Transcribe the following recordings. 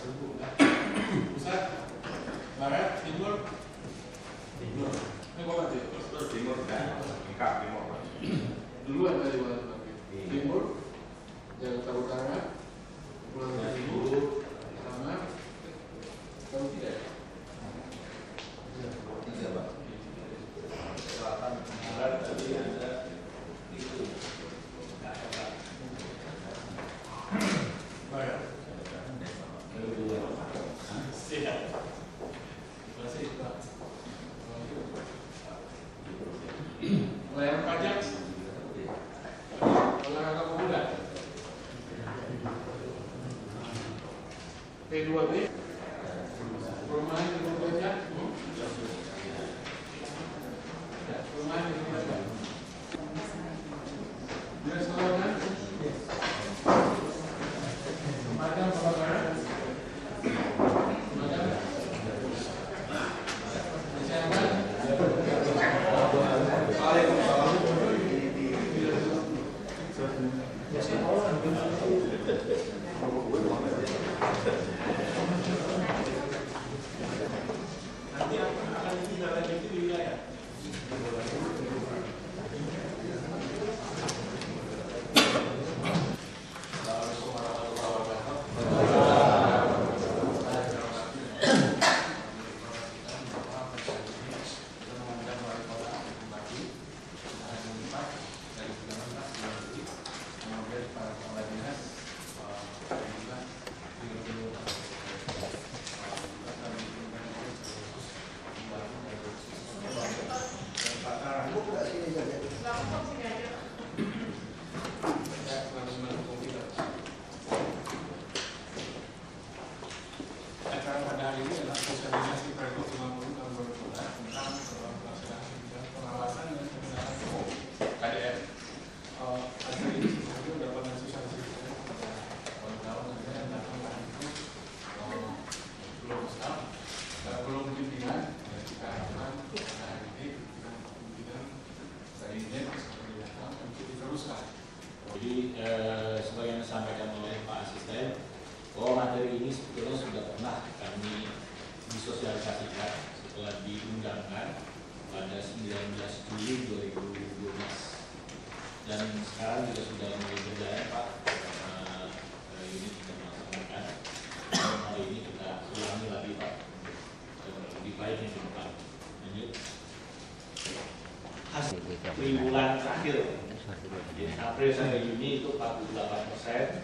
Pusat, barat, timur. Timur. Ini kok berarti? Terus timur kan? Timur. Duluan tadi mana? Timur, Jakarta Utara, Pulau Timur, Tengah, kalau tidak. Tiga Pak. Selatan, barat tadi ada itu. Barat. Siap. Masih Pak. Pelayanan pajak. Olahraga pemuda. P2B. Perumahan di Indonesia. Perumahan di Indonesia. Restoran. Madam kebakaran. Madam. Kesehatan. Nanti akan ditindaklanjuti di wilayah. Acara pada hari ini adalah sosialisasi Pergub 50 tahun 2012 tentang pelaksanaan kebijakan pengawasan dan pembinaan umum KDR. Acara ini sebenarnya sudah pernah sosialisasi pada tahun-tahun yang datang itu belum staff, belum pimpinan. Kita harapkan pada hari ini pimpinan saya ingin seperti datang untuk diteruskan. Jadi sebagai yang disampaikan oleh Pak Asisten, bahwa materi ini sebetulnya sudah pernah kami disosialisasikan setelah diundangkan pada 19 Juli 2012 dan sekarang juga sudah mulai berjalan Pak, karena ini sudah melaksanakan. Hal ini kita ulangi lagi Pak, lebih baik yang ke depan. Lanjut. Hasil triwulan terakhir April sampai Juni itu 48%,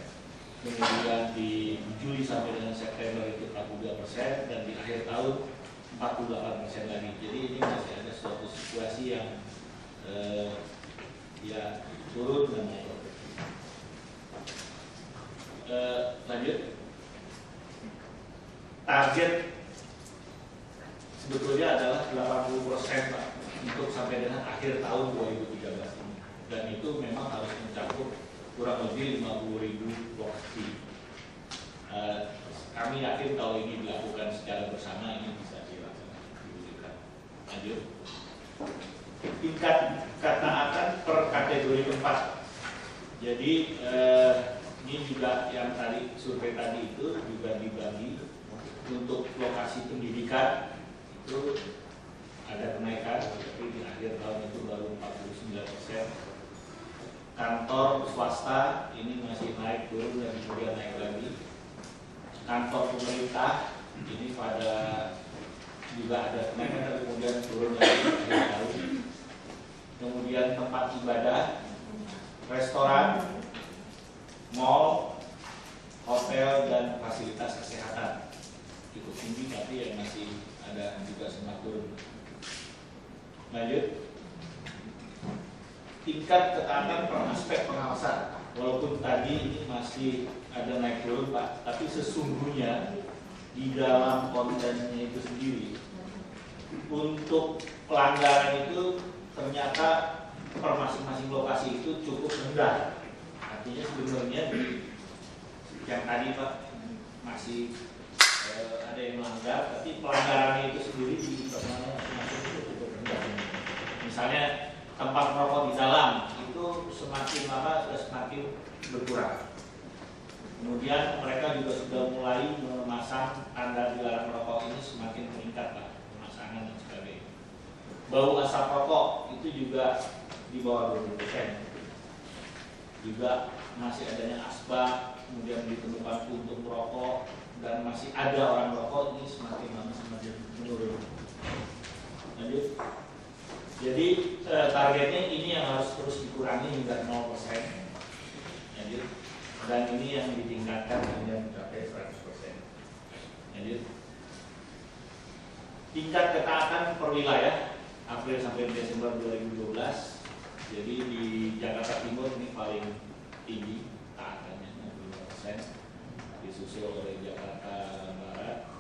kemudian di Juli sampai dengan September itu 42%, dan di akhir tahun 48% lagi. Jadi ini masih ada suatu situasi yang ya turun dan naik. Lanjut. Target sebetulnya adalah 80% Pak untuk sampai dengan akhir tahun 2013 ini, dan itu memang harus mencakup kurang lebih 50.000 lokasi. Kami yakin kalau ini dilakukan secara bersama ini bisa dilaksanakan. Lanjut. Tingkat ketaatan per kategori tempat. Jadi ini juga yang tadi survei tadi itu juga dibagi untuk lokasi pendidikan itu ada kenaikan, tapi di akhir tahun itu baru 49%. Kantor swasta ini masih naik turun dan kemudian naik lagi. Kantor pemerintah ini pada juga ada kenaikan dan kemudian turun lagi akhir tahun. Kemudian tempat ibadah, restoran, mall, hotel, dan fasilitas kesehatan cukup tinggi, tapi yang masih ada juga sempat turun. Lanjut. Tingkat ketaatan per aspek pengawasan, walaupun tadi ini masih ada naik turun Pak, tapi sesungguhnya di dalam kontennya itu sendiri untuk pelanggaran itu ternyata per masing-masing lokasi itu cukup rendah. Artinya sebenarnya di yang tadi Pak masih ada yang melanggar, tapi pelanggarannya itu sendiri di internal masing-masing itu cukup rendah. Misalnya tempat merokok di dalam itu semakin lama semakin berkurang. Kemudian mereka juga sudah mulai memasang makanan dan sebagainya. Bau asap rokok itu juga di bawah 20%. Juga masih adanya asbak, kemudian ditemukan puntung rokok, dan masih ada orang rokok, ini semakin lama semakin menurun. Lanjut. Jadi targetnya ini yang harus terus dikurangi hingga 0%. Lanjut. Dan ini yang ditingkatkan hingga mencapai 100%. Lanjut. Tingkat ketaatan per wilayah April sampai Desember 2012. Jadi di Jakarta Timur ini paling tinggi taatannya 65%, disusul oleh Jakarta Barat,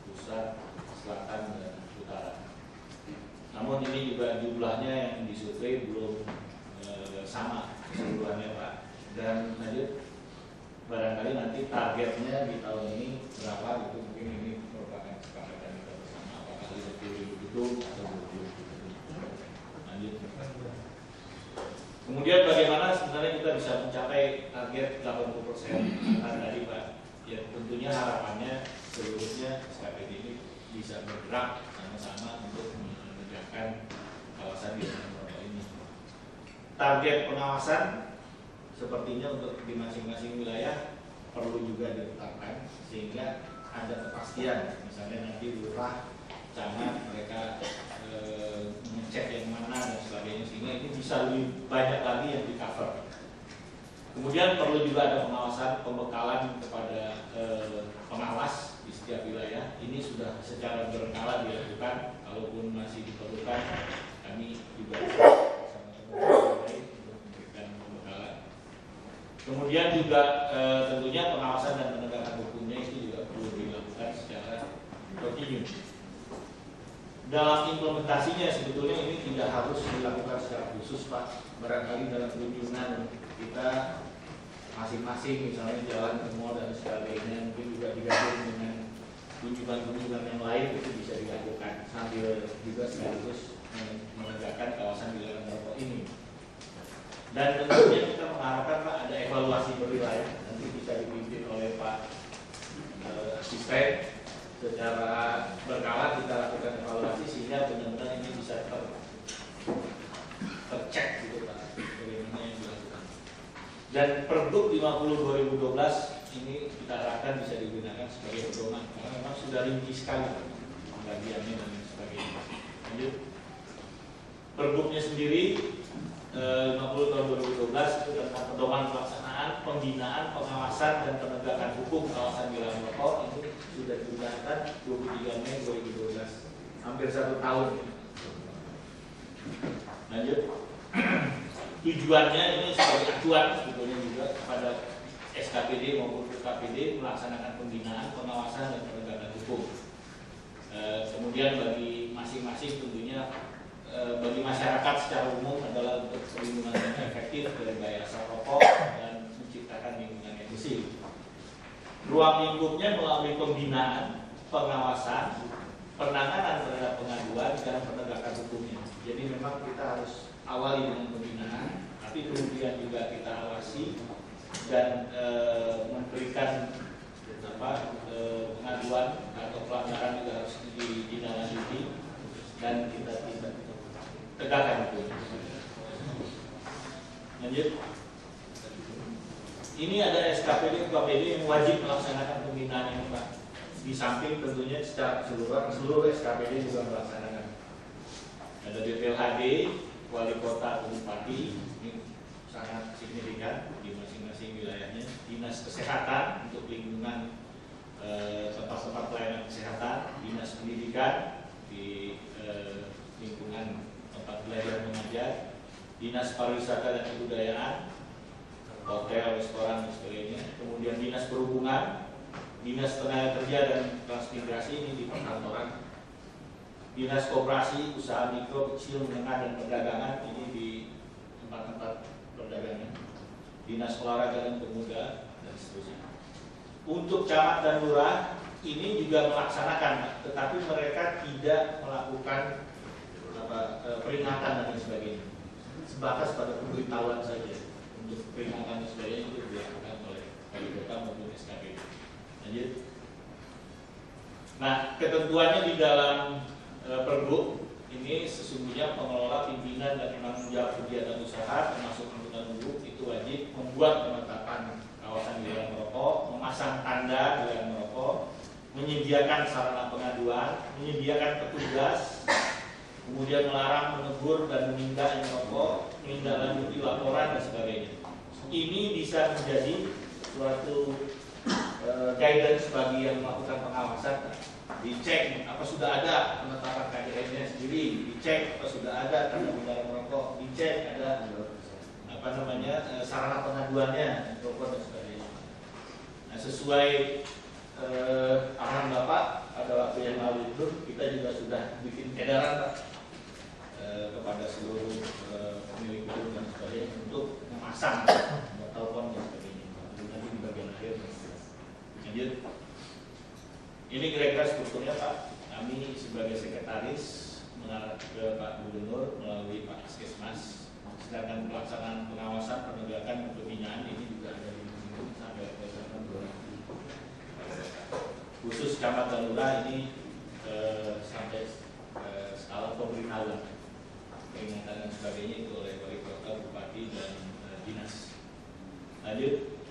Pusat, Selatan, dan Utara. Namun ini juga jumlahnya yang disurvei belum sama keseluruhannya Pak. Dan lanjut, barangkali nanti targetnya di tahun ini berapa gitu, mungkin ini merupakan kesepakatan kita bersama, apakah 50.000 gedung atau 20.000 gedung. Lanjut. Kemudian bagaimana sebenarnya kita bisa mencapai target 80% tadi Pak? Ya tentunya harapannya seluruhnya SKPD ini bisa bergerak sama-sama untuk menegakkan kawasan di dalam ini. Target pengawasan sepertinya untuk di masing-masing wilayah perlu juga ditetapkan sehingga ada kepastian. Misalnya nanti lurah, camat mereka mengecek yang mana dan sebagainya, sehingga ini bisa lebih banyak lagi yang di cover. Kemudian perlu juga ada pengawasan pembekalan kepada pengawas di setiap wilayah. Ini sudah secara berkala dilakukan, kalaupun masih diperlukan kami juga sama-sama untuk memberikan pembekalan. Kemudian juga tentunya pengawasan dan penegakan hukumnya itu juga perlu dilakukan secara kontinu. Dalam implementasinya sebetulnya ini tidak harus dilakukan secara khusus Pak. Barangkali dalam kunjungan kita masing-masing misalnya jalan ke mall dan sebagainya, mungkin juga digabung dengan kunjungan-kunjungan yang lain, itu bisa dilakukan sambil juga sekaligus menegakkan kawasan dilarang merokok ini. Dan tentunya kita mengharapkan Pak ada evaluasi berwilayah, nanti bisa dipimpin oleh Pak Asisten. Secara berkala kita lakukan evaluasi sehingga benar-benar ini bisa tercek gitu Pak, bagaimana yang dilakukan. Dan Pergub 50 2012 ini kita harapkan bisa digunakan sebagai pedoman karena memang sudah rinci sekali pembagiannya dan sebagainya. Lanjut. Pergubnya sendiri 50 tahun 2012 itu tentang pedoman pelaksanaan, pembinaan, pengawasan dan penegakan hukum kawasan dilarang merokok. Ini sudah digunakan 23 Mei 2012, hampir 1 tahun. Lanjut. Tujuannya ini sebagai acuan sebetulnya juga kepada SKPD maupun UKPD melaksanakan pembinaan, pengawasan dan penegakan hukum. Kemudian bagi masing-masing tentunya bagi masyarakat secara umum adalah untuk perlindungan yang efektif dari bahaya asap rokok dan menciptakan lingkungan yang bersih. Ruang lingkupnya melalui pembinaan, pengawasan, penanganan terhadap pengaduan dan penegakan hukumnya. Jadi memang kita harus awali dengan pembinaan, tapi kemudian juga kita awasi dan memberikan pengaduan atau pelanggaran juga harus ditindaklanjuti dan kita tidak tegakkan itu. Lanjut. Ini ada SKPD, UKPD yang wajib melaksanakan pembinaan ini Pak. Di samping tentunya secara keseluruhan seluruh SKPD juga melaksanakan. Ada BPLHD, Wali Kota, Bupati, ini sangat signifikan di masing-masing wilayahnya. Dinas Kesehatan untuk lingkungan tempat-tempat pelayanan kesehatan, Dinas Pendidikan di lingkungan tempat belajar mengajar, Dinas Pariwisata dan Kebudayaan, hotel, restoran dan sebagainya. Kemudian Dinas Perhubungan, Dinas Tenaga Kerja dan Transmigrasi ini di perkantoran, Dinas Koperasi, Usaha Mikro, Kecil, Menengah dan Perdagangan ini di tempat-tempat perdagangan, Dinas Olahraga dan Pemuda dan seterusnya. Untuk camat dan lurah ini juga melaksanakan, tetapi mereka tidak melakukan peringatan dan sebagainya. Sebatas pada pemberitahuan saja. Untuk peringatan dan sebagainya itu dilakukan oleh wali kota maupun SKPD. Lanjut. Nah, ketentuannya di dalam Pergub ini sesungguhnya pengelola, pimpinan dan penanggung jawab kegiatan usaha termasuk angkutan umum itu wajib membuat penetapan kawasan dilarang merokok, memasang tanda dilarang merokok, menyediakan sarana pengaduan, menyediakan petugas, kemudian melarang, menegur dan menindak yang merokok, menindaklanjuti laporan dan sebagainya. Ini bisa menjadi suatu guidance bagi yang melakukan pengawasan. Dicek apa sudah ada penetapan KDR-nya sendiri, dicek apa sudah ada tanda dilarang merokok, dicek ada sarana pengaduannya, merokok dan sebagainya. Nah, sesuai arahan Bapak pada waktu yang lalu itu kita juga sudah bikin edaran Pak kepada seluruh pemilik gedung dan sebagainya untuk memasang telepon dan sebagainya. Nanti di bagian akhir. Lanjut. Ini kira-kira strukturnya Pak. Kami sebagai sekretaris mengarah ke Pak Gubernur melalui Pak Askesmas. Sedangkan pelaksanaan pengawasan penegakan pembinaan ini juga ada di sini sampai Desember 2000. Khusus Camat dan Lurah ini sampai skala pemberitahuan, peringatan dan sebagainya itu oleh wali kota, bupati dan dinas. Lanjut.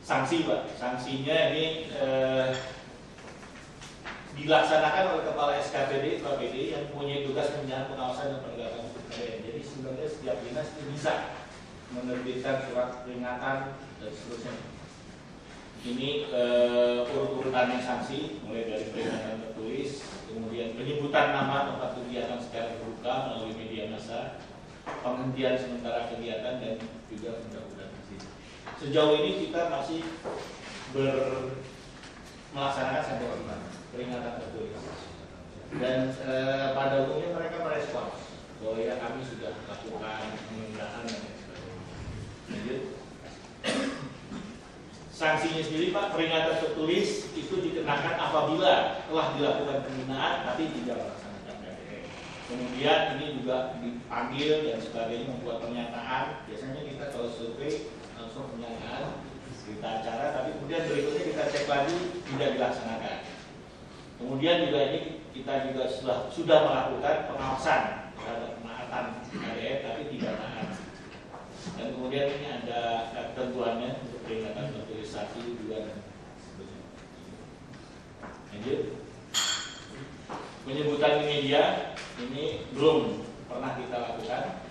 Sanksi Pak. Sanksinya ini dilaksanakan oleh Kepala SKPD, KPD yang punya tugas pembinaan, pengawasan dan penegakan hukum KDR. Jadi sebenarnya setiap dinas itu bisa menerbitkan surat peringatan dan seterusnya. Ini urut-urutannya sanksi mulai dari peringatan tertulis, kemudian penyebutan nama tempat kegiatan secara terbuka melalui media massa, penghentian sementara kegiatan dan juga pencabutan izin. Sejauh ini kita masih melaksanakan sampai peringatan tertulis dan pada umumnya mereka merespons bahwa ya kami sudah lakukan pemindahan dan sebagainya. Sanksinya sendiri Pak, peringatan tertulis itu dikenakan apabila telah dilakukan pembinaan tapi tidak melaksanakan KDR. Kemudian ini juga dipanggil dan sebagainya, membuat pernyataan. Biasanya kita kalau survei langsung pernyataan berita acara, tapi kemudian berikutnya kita cek lagi tidak dilaksanakan. Kemudian juga ini kita juga sudah melakukan pengawasan terhadap penaatan KDR tapi tidak taat. Dan kemudian ini ada ketentuannya untuk peringatan tertulis 1, 2 dan seterusnya. Lanjut. Penyebutan di media ini belum pernah kita lakukan.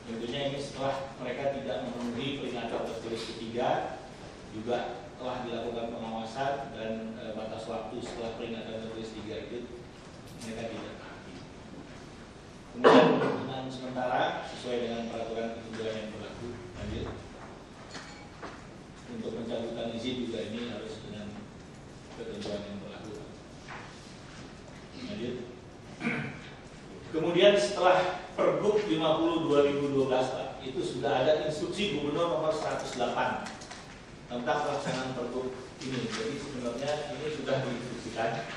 Tentunya ini setelah mereka tidak memenuhi peringatan tertulis ketiga, juga telah dilakukan pengawasan dan batas waktu setelah peringatan tertulis 3 itu mereka tidak taati. Kemudian penggunaan sementara sesuai dengan peraturan ketentuan yang berlaku. Lanjut. Untuk pencabutan izin juga ini harus dengan ketentuan yang berlaku. Lanjut. Kemudian setelah Pergub 50/2012 Pak, itu sudah ada instruksi Gubernur nomor 108 tentang pelaksanaan Pergub ini. Jadi sebenarnya ini sudah diinstruksikan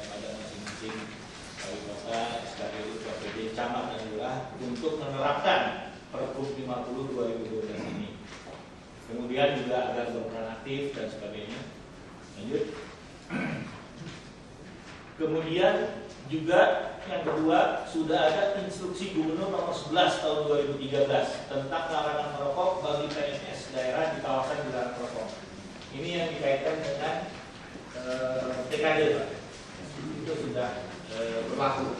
pada masing-masing wali kota, SKPD, KPD, camat dan lurah untuk menerapkan Pergub 50/2012 ini. Kemudian juga agar berperan aktif dan sebagainya. Lanjut. Kemudian juga yang kedua, sudah ada instruksi Gubernur nomor 11 tahun 2013 tentang larangan merokok bagi PNS daerah di kawasan dilarang merokok. Ini yang dikaitkan dengan TKD Pak. Itu sudah berlaku.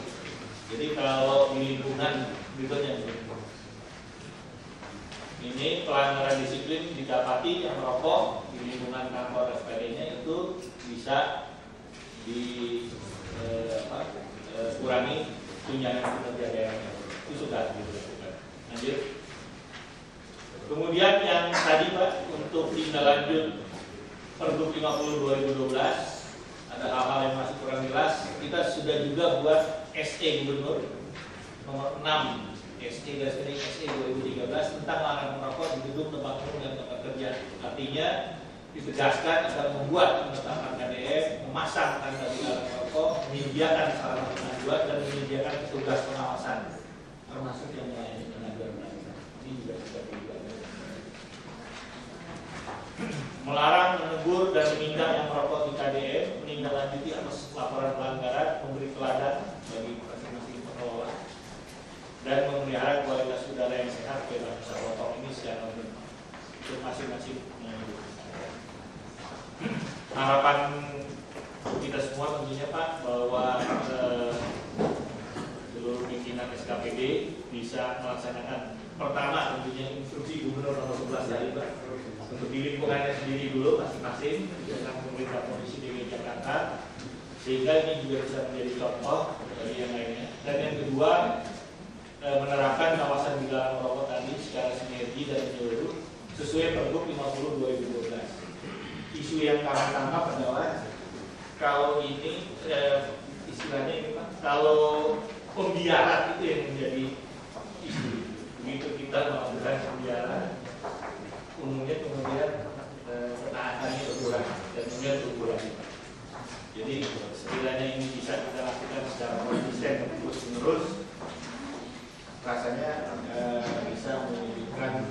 Jadi kalau di lingkungan berikutnya ini pelanggaran disiplin didapati yang merokok di lingkungan kantor dan sebagainya itu bisa kurangi tunjangan kinerja daerahnya. Itu sudah dilakukan. Lanjut. Kemudian yang tadi Pak, untuk tindak lanjut Pergub 50/2012 ada hal-hal yang masih kurang jelas. Kita sudah juga buat SE Gubernur nomor 6 SE 2013 tentang larangan merokok di gedung, tempat umum dan tempat kerja. Artinya ditegaskan agar membuat penetapan KDR, memasang tanda dilarang merokok, menyediakan sarana pengaduan dan menyediakan petugas pengawasan, termasuk yang melayani pengaduan. Ini juga sudah dibuat. Melarang, menegur menegur dan menindak yang merokok di KDM, menindaklanjuti atas laporan pelanggaran, memberi teladan bagi masing-masing pengelola, dan memelihara kualitas udara yang sehat bebas asap rokok ini secara umum untuk masing-masing. Harapan kita semua tentunya Pak bahwa seluruh pimpinan SKPD bisa melaksanakan pertama tentunya instruksi Gubernur nomor 11 tadi Pak, untuk di lingkungannya sendiri dulu masing-masing dengan pemerintah provinsi DKI Jakarta, sehingga ini juga bisa menjadi contoh bagi yang lainnya. Dan yang kedua, menerapkan kawasan dilarang merokok tadi secara sinergi dan menyeluruh sesuai Pergub 50/2012. Isu yang kami tangkap adalah kalau ini istilahnya ini Pak, kalau pembiaran itu yang menjadi isu. Begitu kita melakukan pembiaran, umumnya kemudian penaatannya berkurang dan kemudian berkurang. Jadi sekiranya ini bisa kita lakukan secara konsisten terus menerus, rasanya bisa mewujudkan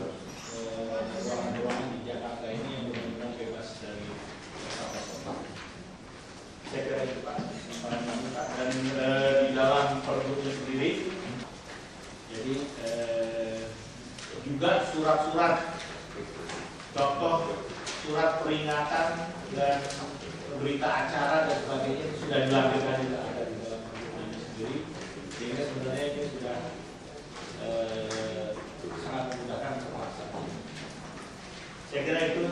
ruangan-ruangan di Jakarta ini yang benar-benar bebas dari asap. Saya kira itu Pak, Pak. Dan di dalam Pergubnya sendiri, jadi juga surat-surat contoh surat peringatan dan berita acara dan sebagainya itu sudah dilampirkan juga ada di dalam Pergub ini sendiri, sehingga sebenarnya ini sudah sangat memudahkan pelaksanaan. Saya kira itu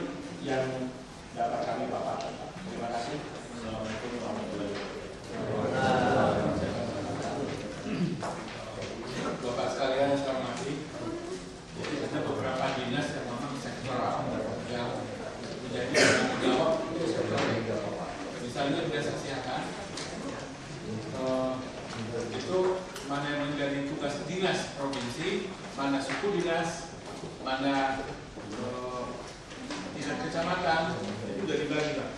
yang dapat kami paparkan. Terima kasih. Assalamualaikum warahmatullahi wabarakatuh. Bapak sekalian, saya hormati. Jadi ada beberapa dinas yang memang sektoral yang menjadi tanggung jawab untuk sektoral. Misalnya Dinas Kesehatan, itu mana yang menjadi tugas dinas provinsi, mana suku dinas, mana dinas kecamatan, itu sudah dibagi Pak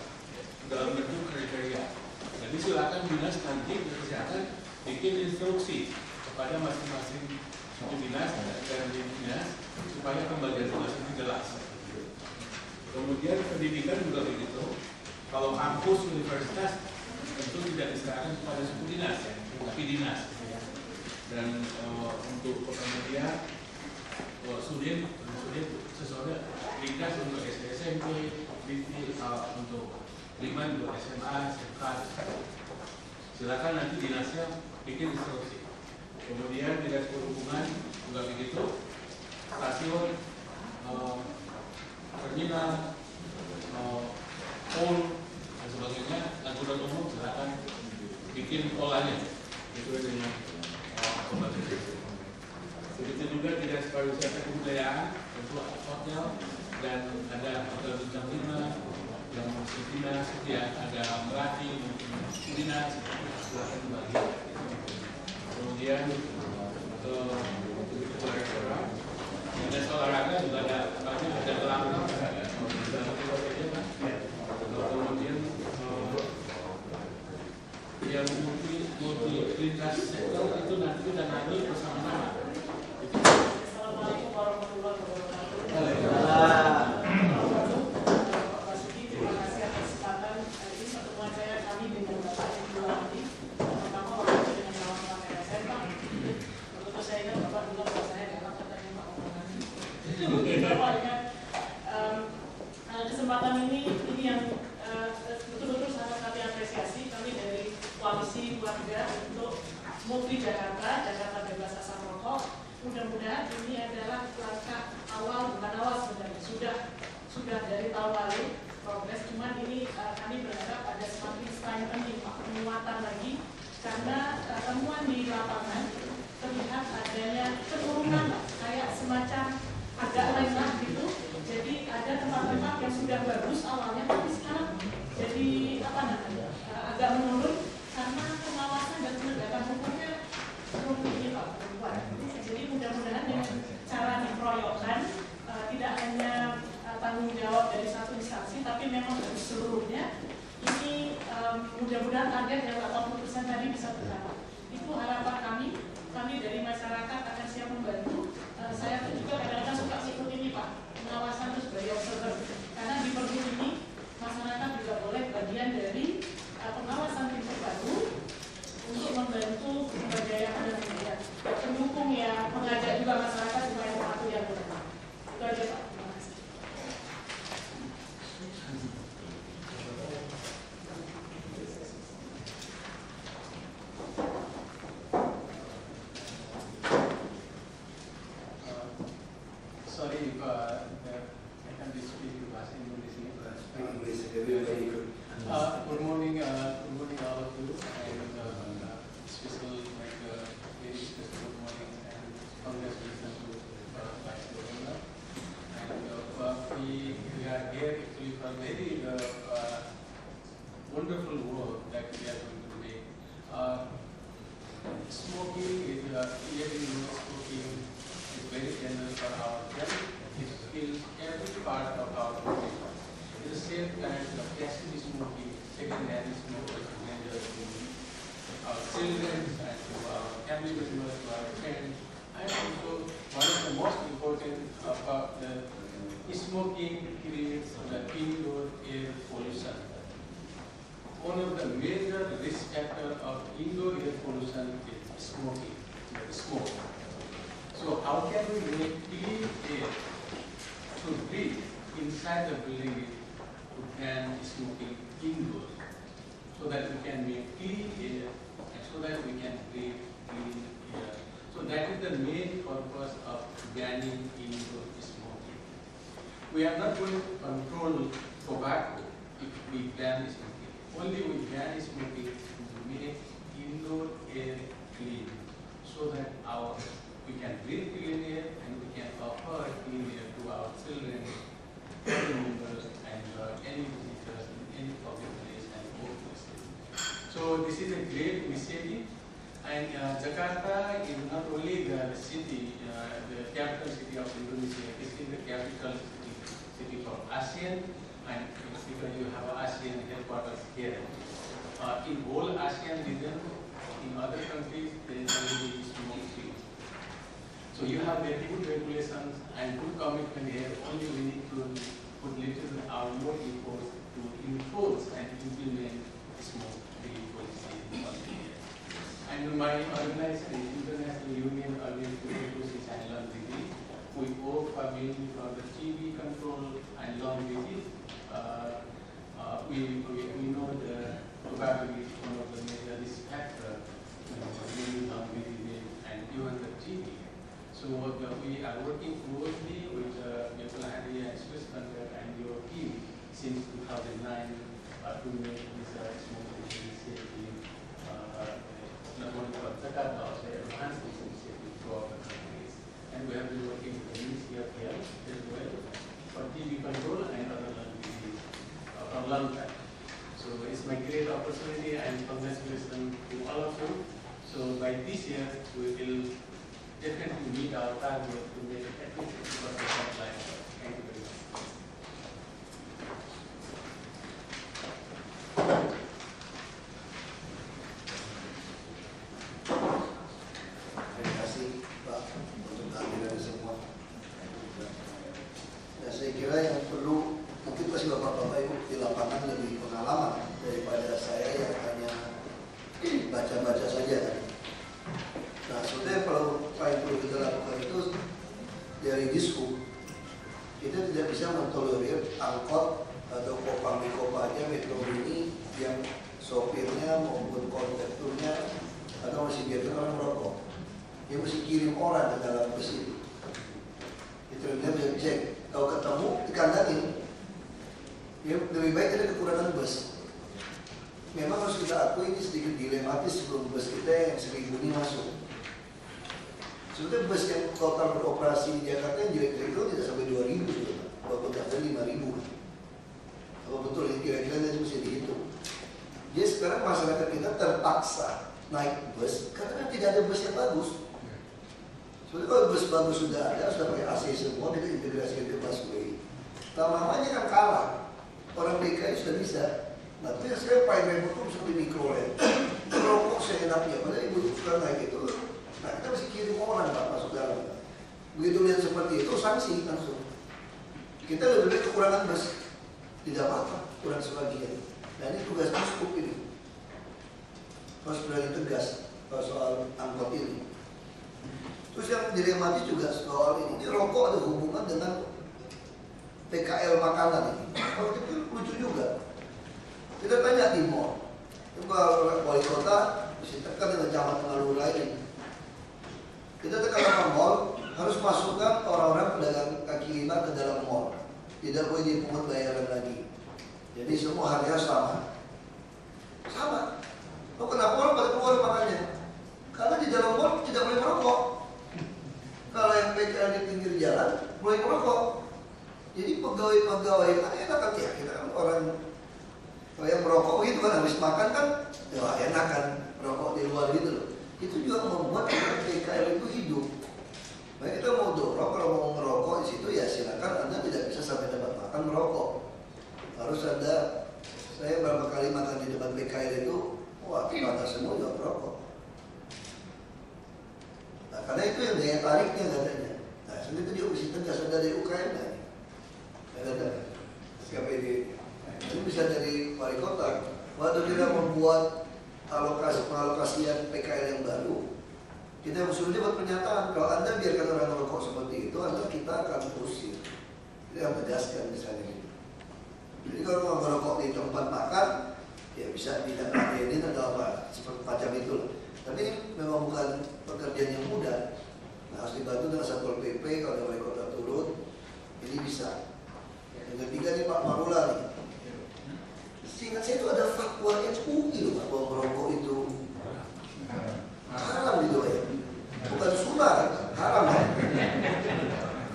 dalam bentuk kriteria. Jadi silakan dinas nanti kesehatan bikin instruksi kepada masing-masing suku dinas dan dinas supaya pembagian tugas ini jelas. Kemudian pendidikan juga begitu. Kalau kampus universitas tentu tidak diserahkan kepada suku dinas, tapi dinas. Dan untuk kemudian sulit sesuatu dinas untuk SD SMP, untuk lima untuk SMA, SMK. Silakan nanti dinasnya bikin instruksi. Kemudian dinas perhubungan juga begitu, stasiun, terminal, pol dan sebagainya, angkutan umum silakan bikin polanya sesuai dengan kompetensi. Begitu juga dinas pariwisata kebudayaan, tentu hotel dan ada hotel bintang 5 yang masuk dinas, ya ada melatih dinas, silakan dibagi. Kemudian restoran, dinas olahraga juga ada pelanggan, kemudian yang multi lintas sektor itu nanti kita nanti bersama-sama. Assalamualaikum warahmatullahi wabarakatuh. Terima kasih atas kesempatan ini pertemuan kami dengan Bapak yang dua tadi. Pertama waktu dengan kawan-kawan LSM Pak. Tentu saya ingat Bapak bilang bahwa saya dalam katanya Pak omongan. Bapak dengan kesempatan ini yang betul-betul sangat kami apresiasi. Kami dari koalisi warga untuk Mukti Jakarta bebas asap rokok. Mudah-mudahan ini adalah langkah awal, bukan awal sebenarnya, sudah dari tahun lalu progres, cuman ini kami berharap ada semakin strengthening, penguatan lagi, karena temuan di lapangan terlihat adanya penurunan kayak semacam agak lengah gitu. Jadi ada tempat-tempat yang sudah bagus awalnya, tapi sekarang jadi agak menurun karena pengawasan dan penegakan hukumnya belum tinggi Pak. Jadi mudah-mudahan dengan cara dikeroyokkan tidak hanya tanggung jawab dari satu instansi, tapi memang dari seluruhnya. Ini mudah-mudahan target yang 80% tadi bisa tercapai. Itu harapan kami dari masyarakat akan siap membantu. Saya pun juga kadang-kadang suka ikut ini Pak, pengawasan terus sebagai observer. Karena di Pergub ini masalah Very good. Good morning, all of you, and special, very special good morning and congratulations to Vice Governor. And we are here actually for very wonderful work that we are going to make. Smoking is clearly smoking is very dangerous for our health. It kills every part of our body. At the same time, the passive smoking, secondhand smoking is dangerous to our children and to our family members, to our friends. And also, one of the most important about the smoking creates the indoor air pollution. One of the major risk factors of indoor air pollution is smoking, the smoke. So how can we make clean air to breathe inside the building to ban smoking indoors, so that we can make clean air and so that we can breathe clean air. So that is the main purpose of banning indoor smoking. We are not going to control tobacco if we ban smoking. Only we ban smoking to make indoor air clean, so that we can breathe clean air and we can offer clean air to our children, family members, and any visitors in any public place and workplaces. So this is a great initiative, and Jakarta is not only the city, the capital city of Indonesia. This is the capital city for ASEAN, and it's because you have ASEAN headquarters here. In whole ASEAN region, in other countries, there is only smoke free. So you have the good regulations and good commitment here. Only we need to put little our more efforts to enforce and implement smoke free policy. And my organization, International Union Against Tuberculosis and Lung Disease, we work mainly for the TB control and lung disease. We know the tobacco is one of the major risk factors, mainly lung disease and even the TB. So we are working closely with Nepal and Swiss Contact and your team since 2009 to make this smoke free initiative not only for Jakarta, also advance this initiative throughout the countries. And we have been working with the Ministry of Health as well for TB control and other lung disease for a long time. So it's my great opportunity and congratulations to all of you. So by this year, we will definitely meet our target to make at least 50% compliant. Thank you very much. Terima kasih Pak untuk kehadiran semua. Nah, saya kira yang perlu mungkin pasti Bapak-Bapak Ibu di lapangan lebih pengalaman daripada saya yang hanya baca-baca saja. Nah, sebenarnya kalau apa yang perlu kita lakukan itu dari Dishub, kita tidak bisa mentolerir angkot atau Kopang-Kopa aja metro mini yang sopirnya maupun konduktornya atau masih biarkan orang merokok. Dia mesti kirim orang ke dalam bus itu. Itu dia bisa cek. Kalau ketemu dikandangin, ya lebih baik ada kekurangan bus. Memang harus kita akui ini sedikit dilematis sebelum bus kita yang 1000 ini masuk. Sebenarnya bus yang total beroperasi di Jakarta yang jelek-jelek itu tidak sampai 2000 sudah, walaupun tidak ada 5000. Apa betul ini kira-kira itu mesti dihitung. Jadi sekarang masyarakat kita terpaksa naik bus karena tidak ada bus yang bagus. Sebenarnya kalau bus bagus sudah ada, sudah pakai AC semua, kita integrasikan ke busway. Lama-lamanya kan kalah. Orang DKI sudah bisa. Nah, tapi saya paling repot itu seperti mikrolet. Rokok seenaknya, padahal ibu suka naik itu. Nah, kita mesti kirim orang Pak masuk dalam. Begitu lihat seperti itu, sanksi langsung. Kita lebih baik kekurangan bus. Tidak apa-apa, kurang sebagian. Nah, ini tugas Dishub ini. Harus berani tegas soal angkot ini. Terus yang dilematis juga soal ini rokok ada hubungan dengan PKL makanan ini. Kalau itu lucu juga. Kita tanya di mall, kalau wali kota mesti tekan dengan camat pengaruh lain. Kita tekan sama mall, harus masukkan orang-orang pedagang kaki lima ke dalam mall. Tidak boleh dipungut bayaran lagi. Jadi semua harganya sama. Oh, kenapa orang pada keluar makanya? Karena di dalam mall tidak boleh merokok. Kalau yang PKL di pinggir jalan boleh merokok. Jadi pegawai-pegawai kan enak kan ya, kita kan orang yang merokok gitu kan habis makan kan, ya enak kan merokok di luar gitu loh. Itu juga membuat PKL itu hidup. Nah kita mau dorong kalau mau merokok di situ ya silakan, Anda tidak bisa sampai tempat makan merokok. Harus ada, saya beberapa kali makan di depan PKL itu, wah mata semua juga merokok. Nah karena itu yang daya tariknya katanya. Nah sebenarnya itu dia mesti tegas, ada dari UKM lah. Ada siapa ini? Itu bisa dari wali kota. Waktu kita membuat pengalokasian PKL yang baru, kita usulnya buat pernyataan. Kalau Anda biarkan orang merokok seperti itu, kita akan usir. Kita akan tegaskan misalnya gitu. Jadi kalau mau merokok di tempat makan, ya bisa tidak ini atau apa seperti macam itu. Tapi ini memang bukan pekerjaan yang mudah. Nah, harus dibantu dengan Satpol PP kalau wali kota turun, ini bisa. Yang ketiga nih Pak Marula nih. Seingat saya itu ada fatwa MUI loh Pak, bahwa merokok itu haram gitu ya. Bukan sunnah kan, haram kan.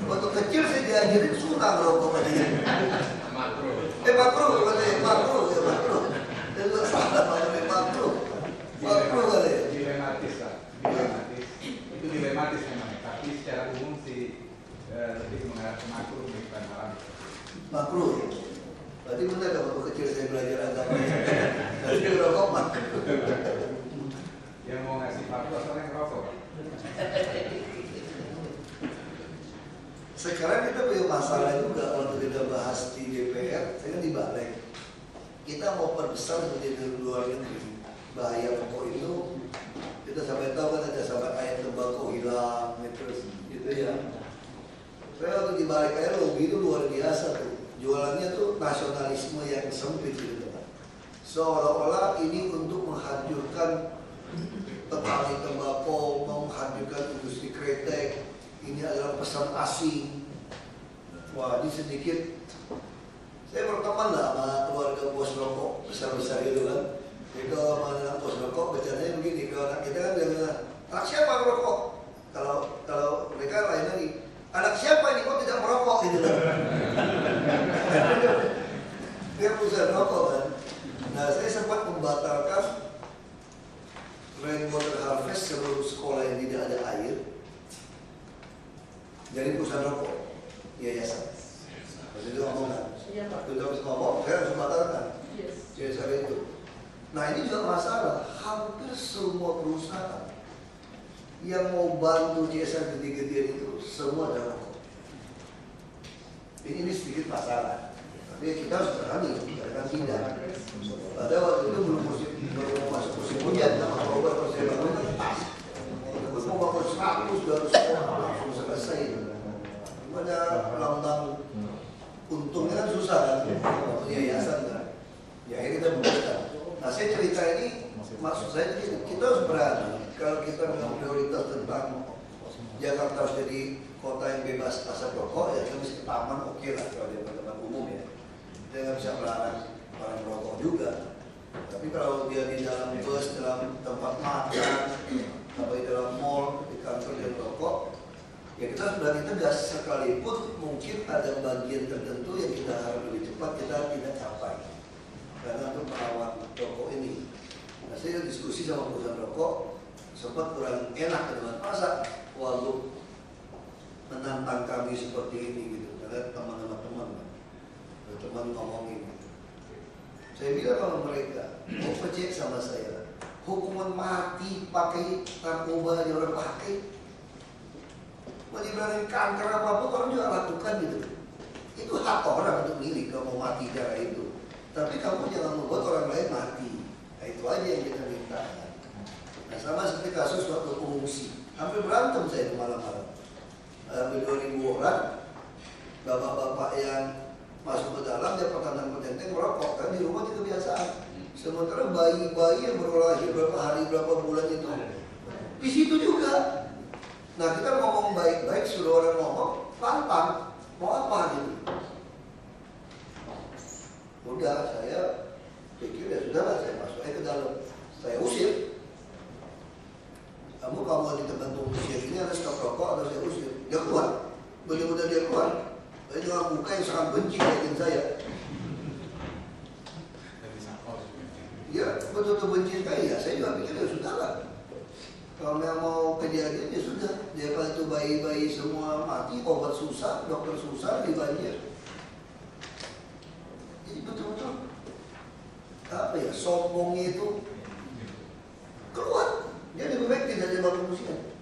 Waktu kecil saya diajarin sunnah merokok katanya. Makruh katanya, makruh. Dan nggak salah makanya makruh katanya. Dilematis lah, dilematis. Itu dilematis memang. Tapi secara umum sih lebih mengarah ke makruh bukan haram. Makruh. Berarti benar kalau waktu kecil saya belajar agama. Jadi merokok makruh. Yang mau ngasih fatwa soalnya ngerokok. Sekarang kita punya masalah juga waktu kita bahas di DPR, saya kan di Balik. Kita mau perbesar seperti di luar negeri. Bahaya rokok itu, kita sampai tahu kan ada sampai ayat tembakau hilang, gitu ya. Saya waktu di Balik aja lobby itu luar biasa tuh. Jualannya tuh nasionalisme yang sempit gitu kan. Seolah-olah ini untuk menghancurkan petani tembakau, menghancurkan industri kretek. Ini adalah pesan asing. Wah, ini sedikit. Saya berteman lah sama keluarga bos rokok besar-besar itu kan. Jadi kalau sama anak bos rokok bercandanya begini. Kalau anak kita kan bilang, anak siapa merokok? Kalau mereka lain lagi, anak siapa ini kok tidak merokok gitu kan. Dia perusahaan rokok kan. Nah, saya sempat membatalkan rainwater harvest seluruh sekolah yang tidak ada air dari perusahaan rokok, yayasan. Jadi itu ngomongan. Iya Pak. Itu habis ngomong, saya harus membatalkan. Yes. Yayasan itu. Nah ini juga masalah. Hampir semua perusahaan yang mau bantu yayasan gede-gedean itu semua ada rokok. Ini sedikit masalah. Tapi kita harus berani, karena tidak. Pada waktu itu belum masuk musim hujan, sama Oktober kalau saya bangun kan pas. Mau bangun 100 sekolah langsung selesai. Ada lambang untungnya kan susah kan, punya yayasan kan. Ya akhirnya kita buka. Nah saya cerita ini, maksud saya kita harus berani. Kalau kita memang prioritas tentang Jakarta harus jadi kota yang bebas asap rokok, ya kita mesti ke taman oke lah kalau di tempat umum ya. Kita nggak bisa melarang orang merokok juga. Tapi kalau dia di dalam bus, dalam tempat makan, atau di dalam mall, di kantor dia merokok, ya kita harus berani tegas. Sekalipun mungkin ada bagian tertentu yang kita harus lebih cepat kita tidak capai karena untuk merawat rokok ini. Nah saya diskusi sama perusahaan rokok, sempat kurang enak dengan masa walau menantang kami seperti ini gitu, karena teman ngomongin gitu. Saya bilang kalau mereka mau percaya sama saya, hukuman mati pakai narkoba yang orang pakai, mau dibilangin kanker apapun orang juga lakukan gitu. Itu hak orang untuk milih kalau mau mati cara itu. Tapi kamu jangan membuat orang lain mati. Nah itu aja yang kita minta. Nah sama seperti kasus waktu pengungsi, hampir berantem saya itu malam-malam. Hampir 2000 orang, bapak-bapak yang masuk ke dalam dia petantang-petantang merokok kan di rumah itu kebiasaan. Sementara bayi-bayi yang baru lahir berapa hari berapa bulan itu di situ juga. Nah kita ngomong baik-baik, suruh orang ngomong pantang mau apa gitu. Udah, saya pikir ya sudahlah, saya masuk aja ke dalam, saya usir. Kamu kalau di tempat pengusir ini ada stop rokok atau saya usir? Dia keluar, benar-benar dia keluar. Saya dengan muka yang sangat benci dengan saya. Ya, betul-betul benci sekali ya. Saya juga pikir ya sudahlah. Kalau yang mau kejadian ya sudah. Dia kalau itu bayi-bayi semua mati, obat susah, dokter susah, di banjir. Jadi betul-betul apa ya, sombongnya itu keluar. Dia lebih baik tidak ada pengungsian.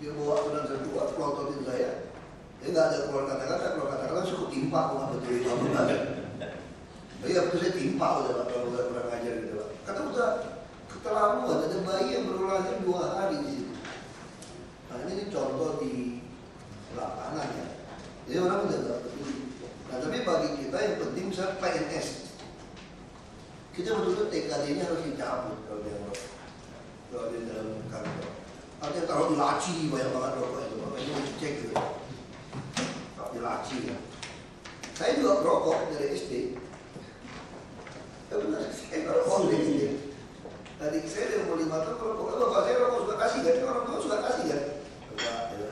Dia bawa aturan kedua, pelototin saya. Dia nggak ada keluar kata-kata, keluar kata-kata cukup timpa, nggak betul itu apa banget. Iya betul, saya timpa udah kalau udah kurang ajar gitu lah. Kata udah keterlaluan, ada bayi yang berulang 2 hari di situ. Nah ini contoh di lapangan ya. Jadi orang udah nggak betul. Nah tapi bagi kita yang penting misalnya PNS, kita betul-betul TKD-nya harus dicabut kalau dia merokok. Kalau dia dalam kantor. Artinya taruh di laci banyak banget rokok itu, makanya cek gitu. Taruh di laci ya. Saya juga merokok dari SD. Ya benar, saya merokok dari SD. Tadi saya dari umur 5 tahun merokok. Kalau saya rokok suka kasih kan, orang tua suka kasih kan. Enggak, ya.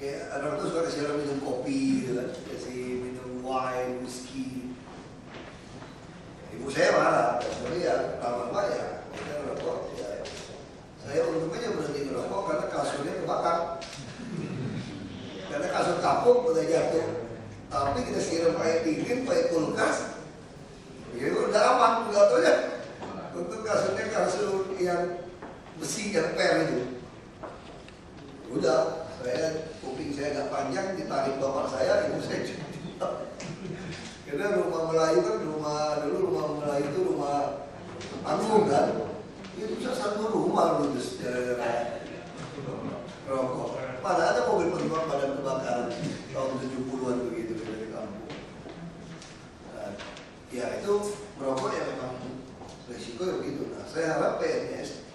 Kayak orang tua suka kasih orang minum kopi gitu kan, kasih minum wine, whisky. Ibu saya marah, tapi ya lama-lama ya kita merokok. Ya. Saya untungnya berhenti merokok karena kasurnya kebakar. Karena kasur kapuk udah jatuh. Tapi kita siram air dingin, pakai kulkas. Ya udah aman, nggak tahu ya. Untuk kasurnya kasur yang besi yang per itu. Udah, kuping saya agak panjang, ditarik bapak saya, ibu saya juga. Karena rumah Melayu kan dulu rumah Melayu itu rumah panggung kan. Itu bisa satu rumah ludes rokok. Padahal ada mobil pemadam kebakaran tahun 70-an begitu dari kampung. Nah, ya itu merokok ya memang resiko ya begitu. Nah, saya harap PNS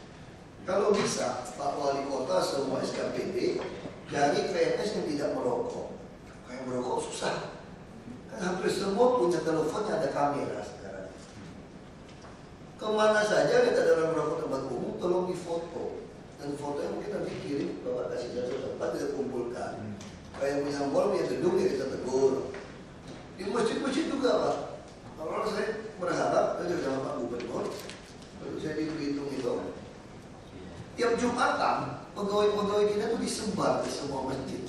kalau bisa Pak Wali Kota semua SKPD cari PNS yang tidak merokok. Kayak merokok susah. Kan hampir semua punya telepon yang ada kamera sekarang. Kemana saja kita dalam merokok tempat umum tolong difoto. Dan fotonya mungkin nanti kirim Bapak kasih jasa tempat kita kumpulkan. Kayak punya mall, punya gedung ya kita tegur. Di masjid-masjid juga Pak. Kalau saya berharap, saya juga sama Pak Gubernur, lalu saya di Belitung itu, tiap Jumatan pegawai-pegawai kita itu disebar di semua masjid.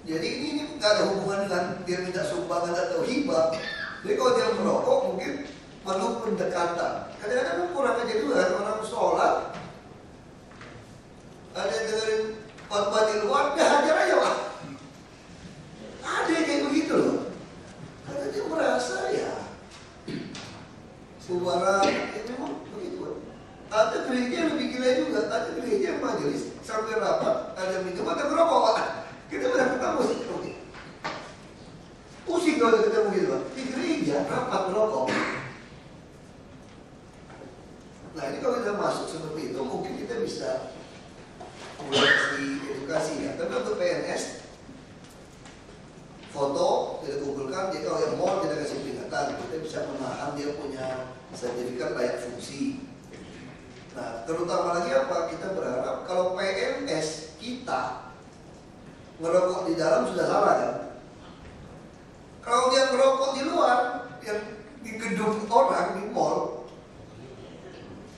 Jadi ini nggak ada hubungan dengan dia minta sumbangan atau hibah. Jadi kalau dia merokok mungkin perlu pendekatan. Kadang-kadang kurang aja juga orang sholat, ada yang dengerin khotbah di luar, dia hajar aja Pak. Ada yang kayak begitu loh. Karena dia merasa ya suara ya memang begitu. Ada gereja yang lebih gila juga. Ada gereja yang majelis sampai rapat, ada minum, ada merokok Pak. Kita udah ketemu sih. Pusing kalau ketemu gitu Pak. Di gereja rapat merokok. Nah ini kalau kita masuk seperti itu mungkin kita bisa mulai edukasi ya. Tapi untuk PNS foto kita kumpulkan, jadi kalau yang mau kita kasih peringatan, kita bisa menahan dia punya sertifikat layak fungsi. Nah terutama lagi apa? Kita berharap kalau PNS kita merokok di dalam sudah salah kan? Kalau dia merokok di luar, yang di gedung orang di mall,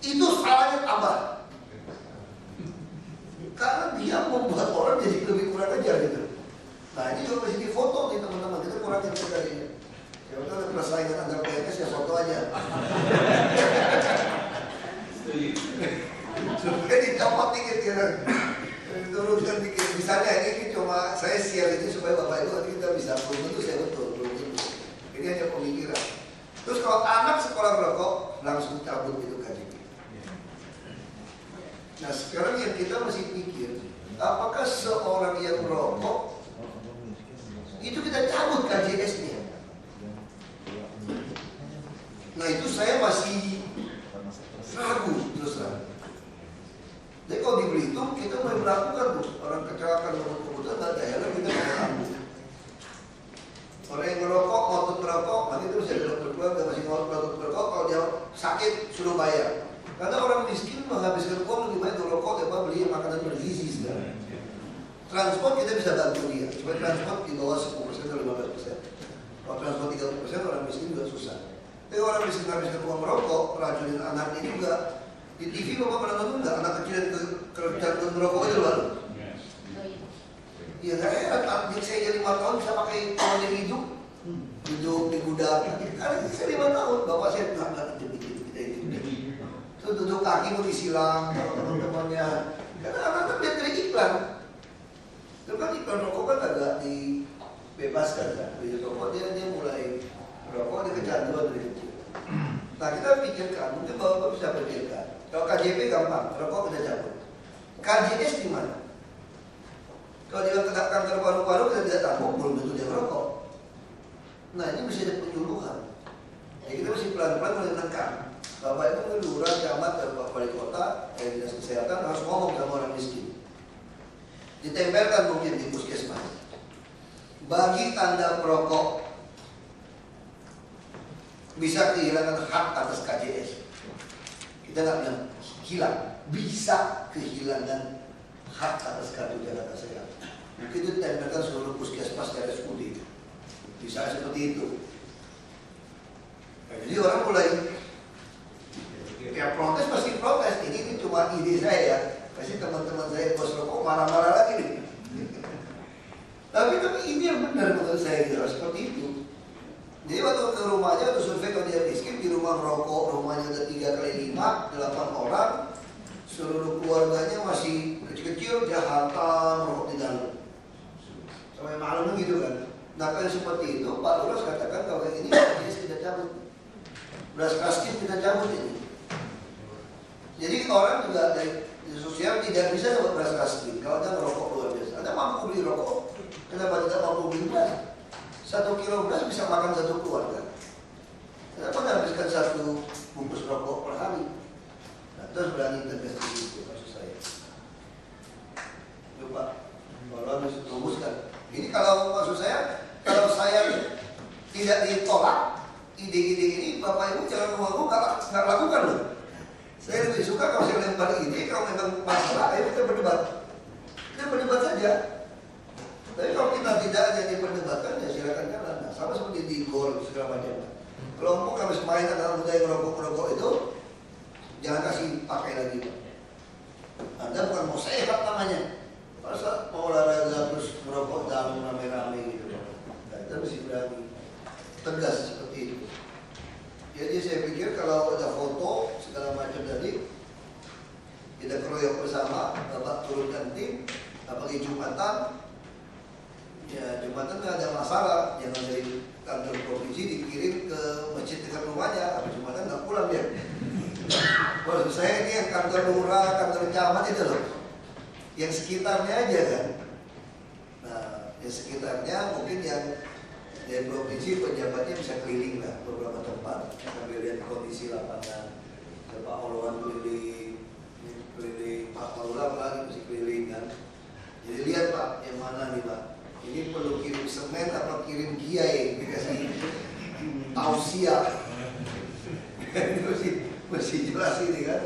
itu salahnya tambah. Karena dia membuat orang jadi lebih kurang ajar gitu. Nah ini juga mesti difoto nih teman-teman, kita kurangin sekali ini. Ya udah ada persaingan antar PNS ya foto aja. Supaya dicopot dikit ya. Turunkan dikit. Misalnya ini cuma saya share ini supaya Bapak Ibu nanti kita bisa belum tentu saya betul. Ini hanya pemikiran. Terus kalau anak sekolah merokok langsung cabut itu KJP. Nah sekarang yang kita masih pikir, apakah seorang yang merokok itu kita cabut KJS-nya? Nah itu saya masih ragu terus terang. Jadi kalau di Belitung kita mulai melakukan tuh orang kecelakaan kebutuhan nggak ada helm kita nggak tahu. sakit suruh bayar. Karena orang miskin menghabiskan uang lebih baik rokok daripada beli makanan bergizi sekarang. Transport kita bisa bantu dia, supaya transport di bawah 10% atau 15%. Kalau transport 30% orang miskin juga susah. Tapi orang miskin menghabiskan uang merokok, racunin anaknya juga. Di TV bapak pernah nonton nggak anak kecil yang kecanduan merokok aja baru? Iya saya adik saya 5 tahun bisa pakai pohon yang hidup, duduk di gudang. Karena saya 5 tahun, bapak saya nggak hidup kita hidup. Itu duduk kaki mau disilang kalau teman-temannya. Karena anak-anak lihat dari iklan. Itu kan iklan rokok kan agak dibebaskan kan. Dari rokok dia mulai merokok, dia kecanduan dari kecil. Nah kita pikirkan, mungkin bapak bisa pikirkan. Kalau KJP gampang, rokok kita cabut. KJS di mana? Kalau dia kena kanker paru-paru kita tidak tahu, belum tentu dia merokok. Nah ini mesti ada penyuluhan. Jadi kita mesti pelan-pelan menekan. Bapak itu lurah, camat, dan Pak Wali Kota, dinas kesehatan harus ngomong sama orang miskin. Ditempelkan mungkin di puskesmas. Bagi tanda perokok bisa kehilangan hak atas KJS. Kita nggak bilang hilang, bisa kehilangan hak atas kartu Jakarta Sehat. Mungkin itu ditempelkan seluruh puskesmas dari RSUD. Bisa seperti itu. Nah, jadi orang mulai ya protes pasti protes. Ini cuma ide saya ya. Pasti teman-teman saya bos rokok marah-marah lagi nih. Tapi ini yang benar menurut saya kira seperti itu. Jadi waktu ke rumahnya, waktu survei kalau dia miskin di rumah merokok, rumahnya ada 3x5, 8 orang, seluruh keluarganya masih kecil-kecil, dia hantam merokok di dalam. Sampai malam gitu kan. Nah kalau seperti itu, Pak Lurah katakan kalau ini kita cabut. Beras kaskin kita cabut ini. Jadi orang juga dari sosial tidak bisa dapat beras kaskin kalau dia merokok luar biasa. Anda mampu beli rokok, kenapa tidak mampu beli beras? 1 kilo beras bisa makan 1 keluarga. Kenapa tidak habiskan 1 bungkus rokok per hari? Nah, terus berani tegas itu maksud saya. Coba, kalau harus rumuskan. Ini kalau maksud saya, kalau saya tidak ditolak, ide-ide ini Bapak Ibu jangan ngomong nggak lakukan loh. Saya lebih suka kalau saya lempar ide, kalau memang masalah, ayo kita berdebat. Kita berdebat saja. Tapi kalau kita tidak jadi perdebatkan, ya silakan jalan. Nah, sama seperti di gol segala macam. Kelompok habis main anak muda yang merokok itu, jangan kasih pakai lagi. Anda bukan mau sehat namanya. Masa mau olahraga terus merokok dalam rame-rame gitu. Nah, kita mesti berani tegas seperti itu. Jadi saya pikir kalau ada foto segala macam tadi, kita keroyok bersama, Bapak turunkan tim, apalagi Jumatan. Ya Jumatan nggak ada masalah, jangan dari kantor provinsi dikirim ke masjid dekat rumahnya, tapi Jumatan nggak pulang ya. Maksud saya ini yang kantor lurah, kantor camat itu loh, yang sekitarnya aja kan. Nah, yang sekitarnya mungkin yang dari provinsi pejabatnya bisa keliling lah beberapa tempat, sambil lihat kondisi lapangan. Pak Oloan keliling Pak Paula lagi mesti keliling kan. Jadi lihat Pak, yang mana nih Pak? Ini perlu kirim semen apa kirim kiai dikasih tausiah. Ini mesti jelas ini kan.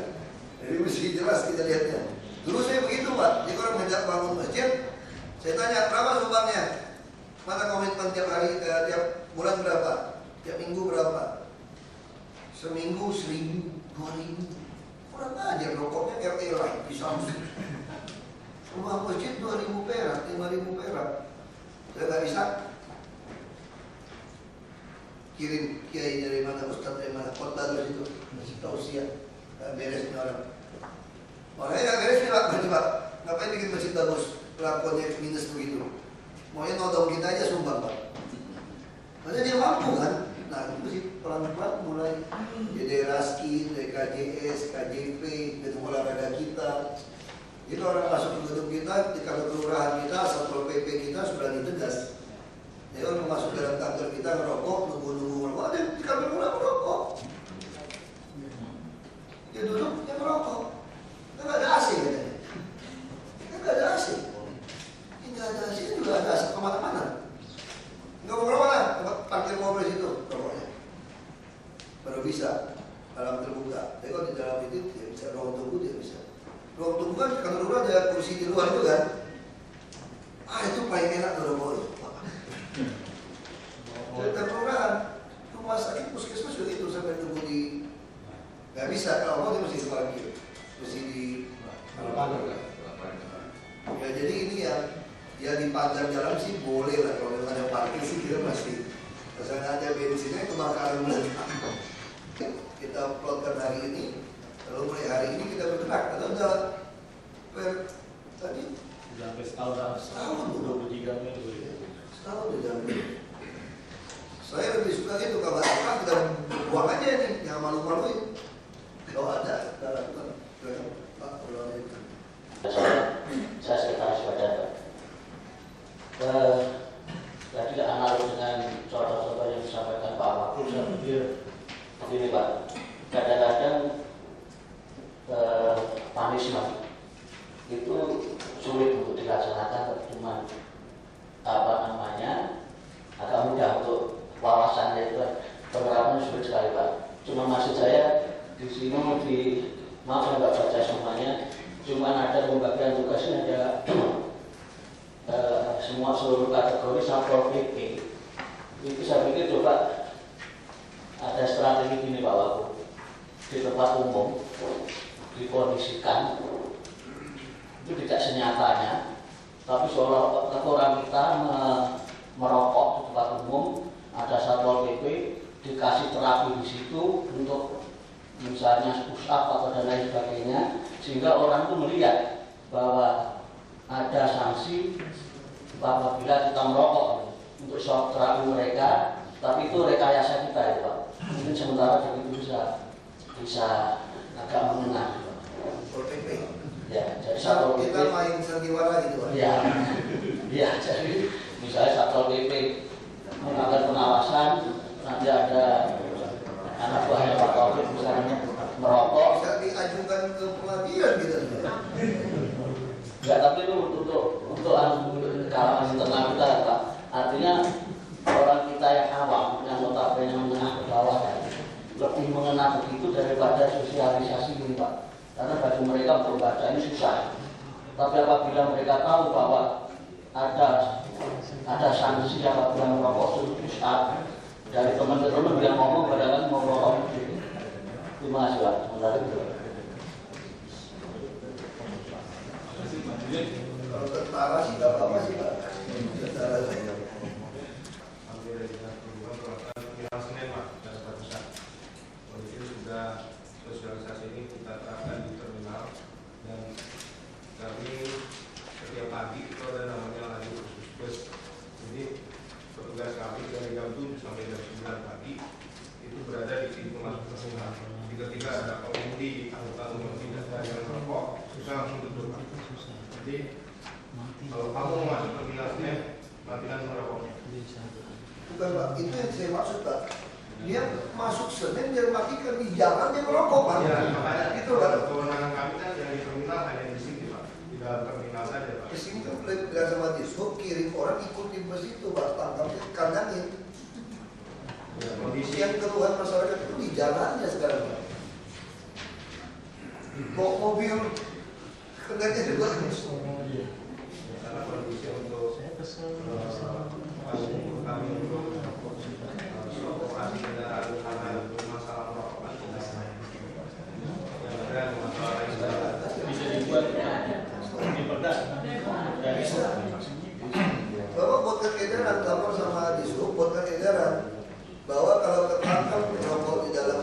Jadi mesti jelas kita lihatnya. Dulu saya begitu Pak, jadi orang ngajak bangun masjid, saya tanya berapa sumbangnya? Mana komitmen tiap hari, tiap bulan berapa? Tiap minggu berapa? Seminggu 1.000, 2.000. Kurang aja rokoknya RT lain bisa. Rumah masjid 2.000 perak, 5.000 perak. Saya nggak bisa kirim kiai dari mana, ustadz dari mana, khotbah dari situ, masih tausiah, nggak beres nih orang. Makanya nggak beres nih Pak, coba ngapain bikin masjid bagus, kelakuannya minus begitu. Maunya nodong kita aja sumbang Pak. Maksudnya dia mampu kan? Nah itu mesti pelan-pelan mulai jadi raskin, dari KJS, KJP, gedung olahraga kita. Jadi orang masuk ke gedung kita, di kantor kelurahan kita, satpol PP kita sudah ditegas. Jadi orang masuk dalam kantor kita ngerokok, nunggu-nunggu ngerokok, ada di kantor kelurahan ngerokok. Dia duduk, dia ngerokok. Kan nggak ada AC katanya. Kan nggak ada AC. Ini nggak ada AC, juga ada asap kemana-mana. Nggak mau kemana, parkir mobil situ rokoknya. Baru bisa. alam terbuka. Tapi kalau di dalam itu tidak bisa, ruang tunggu tidak bisa. Ruang tunggu kan kalau dulu ada kursi di luar itu kan, itu paling enak tuh rumah itu. Cerita kelurahan, rumah sakit puskesmas juga itu sampai tunggu di, nggak bisa kalau mau dia mesti di parkir, mesti di ya. Jadi ini ya di panjang jalan sih boleh lah, kalau ada parkir sih kita pasti. Misalnya ada bensinnya kebakaran kita plotkan hari ini, lalu mulai hari ini kita bergerak. Kalau udah tadi sampai setahun 23 Mei setahun udah. Saya lebih suka itu kalau apa kita buang aja nih, yang malu-maluin. Kalau ada kita lakukan. Pak, kalau ada itu. Saya sekretaris badan. Tadi analog dengan contoh-contoh yang disampaikan Pak Wakil, saya pikir begini Pak, kadang-kadang punishment itu sulit untuk dilaksanakan, cuma agak mudah untuk wawasannya itu penerapannya sulit sekali Pak. Cuma maksud saya di sini maaf saya nggak baca semuanya, cuma ada pembagian tugasnya, ada semua seluruh kategori Satpol PP. Itu saya pikir coba ada strategi gini Pak Wakil, di tempat umum dikondisikan itu tidak senyatanya, tapi seolah orang kita merokok di tempat umum, ada Satpol PP dikasih terapi di situ untuk misalnya push up atau dan lain sebagainya, sehingga orang itu melihat bahwa ada sanksi apabila kita merokok untuk shock terapi mereka, tapi itu rekayasa kita ya Pak. Mungkin sementara dari itu bisa agak mengenal. Ya, jadi Satpol PP kita main sandiwara gitu Pak. Ya, jadi misalnya Satpol PP melakukan pengawasan, nanti ada anak buahnya Pak Taufik misalnya merokok, bisa diajukan ke pengadilan gitu. enggak, tapi itu untuk kalangan internal kita Pak. Artinya orang kita yang awam, yang notabene menengah ke bawah lebih mengenal begitu daripada sosialisasi ini Pak. Karena bagi mereka untuk baca ini susah. Tapi apabila mereka tahu bahwa ada sanksi apabila merokok suruh push up dari teman-teman yang ngomong padahal mau merokok. Terima kasih Pak. Kalau tentara sih nggak apa-apa sih Pak. Tentara saja. Sudah sosialisasi ini kita terapkan di terminal, dan kami setiap pagi itu ada namanya lagi khusus bus. Jadi petugas kami dari jam 7 sampai jam 9 pagi itu berada di pintu masuk terminal. Ketika ada pengemudi angkutan umum tidak ada yang merokok, kita langsung tutup. Jadi kalau kamu masuk terminal Senen, matikan merokok. Bukan Pak, itu yang saya maksud Pak. Dia masuk Senen dia matikan di jalan dia merokok Pak. Ya, makanya itu Pak. Kewenangan kami kan yang di terminal hanya di sini Pak, di dalam terminal saja Pak. Di sini kan bilang sama Dishub kirim orang ikut di bus itu Pak, tangkapnya kandangin. Ya, kondisi Yang keluhan masyarakat itu di jalannya sekarang Pak. Bawa mobil kendaraannya juga. karena kondisi untuk kami untuk operasi kendaraan karena masalah merokok yang ada masalah lain bisa dibuat di perda dari Bapak buatkan edaran, lapor sama Dishub, buatkan edaran bahwa kalau tertangkap merokok di dalam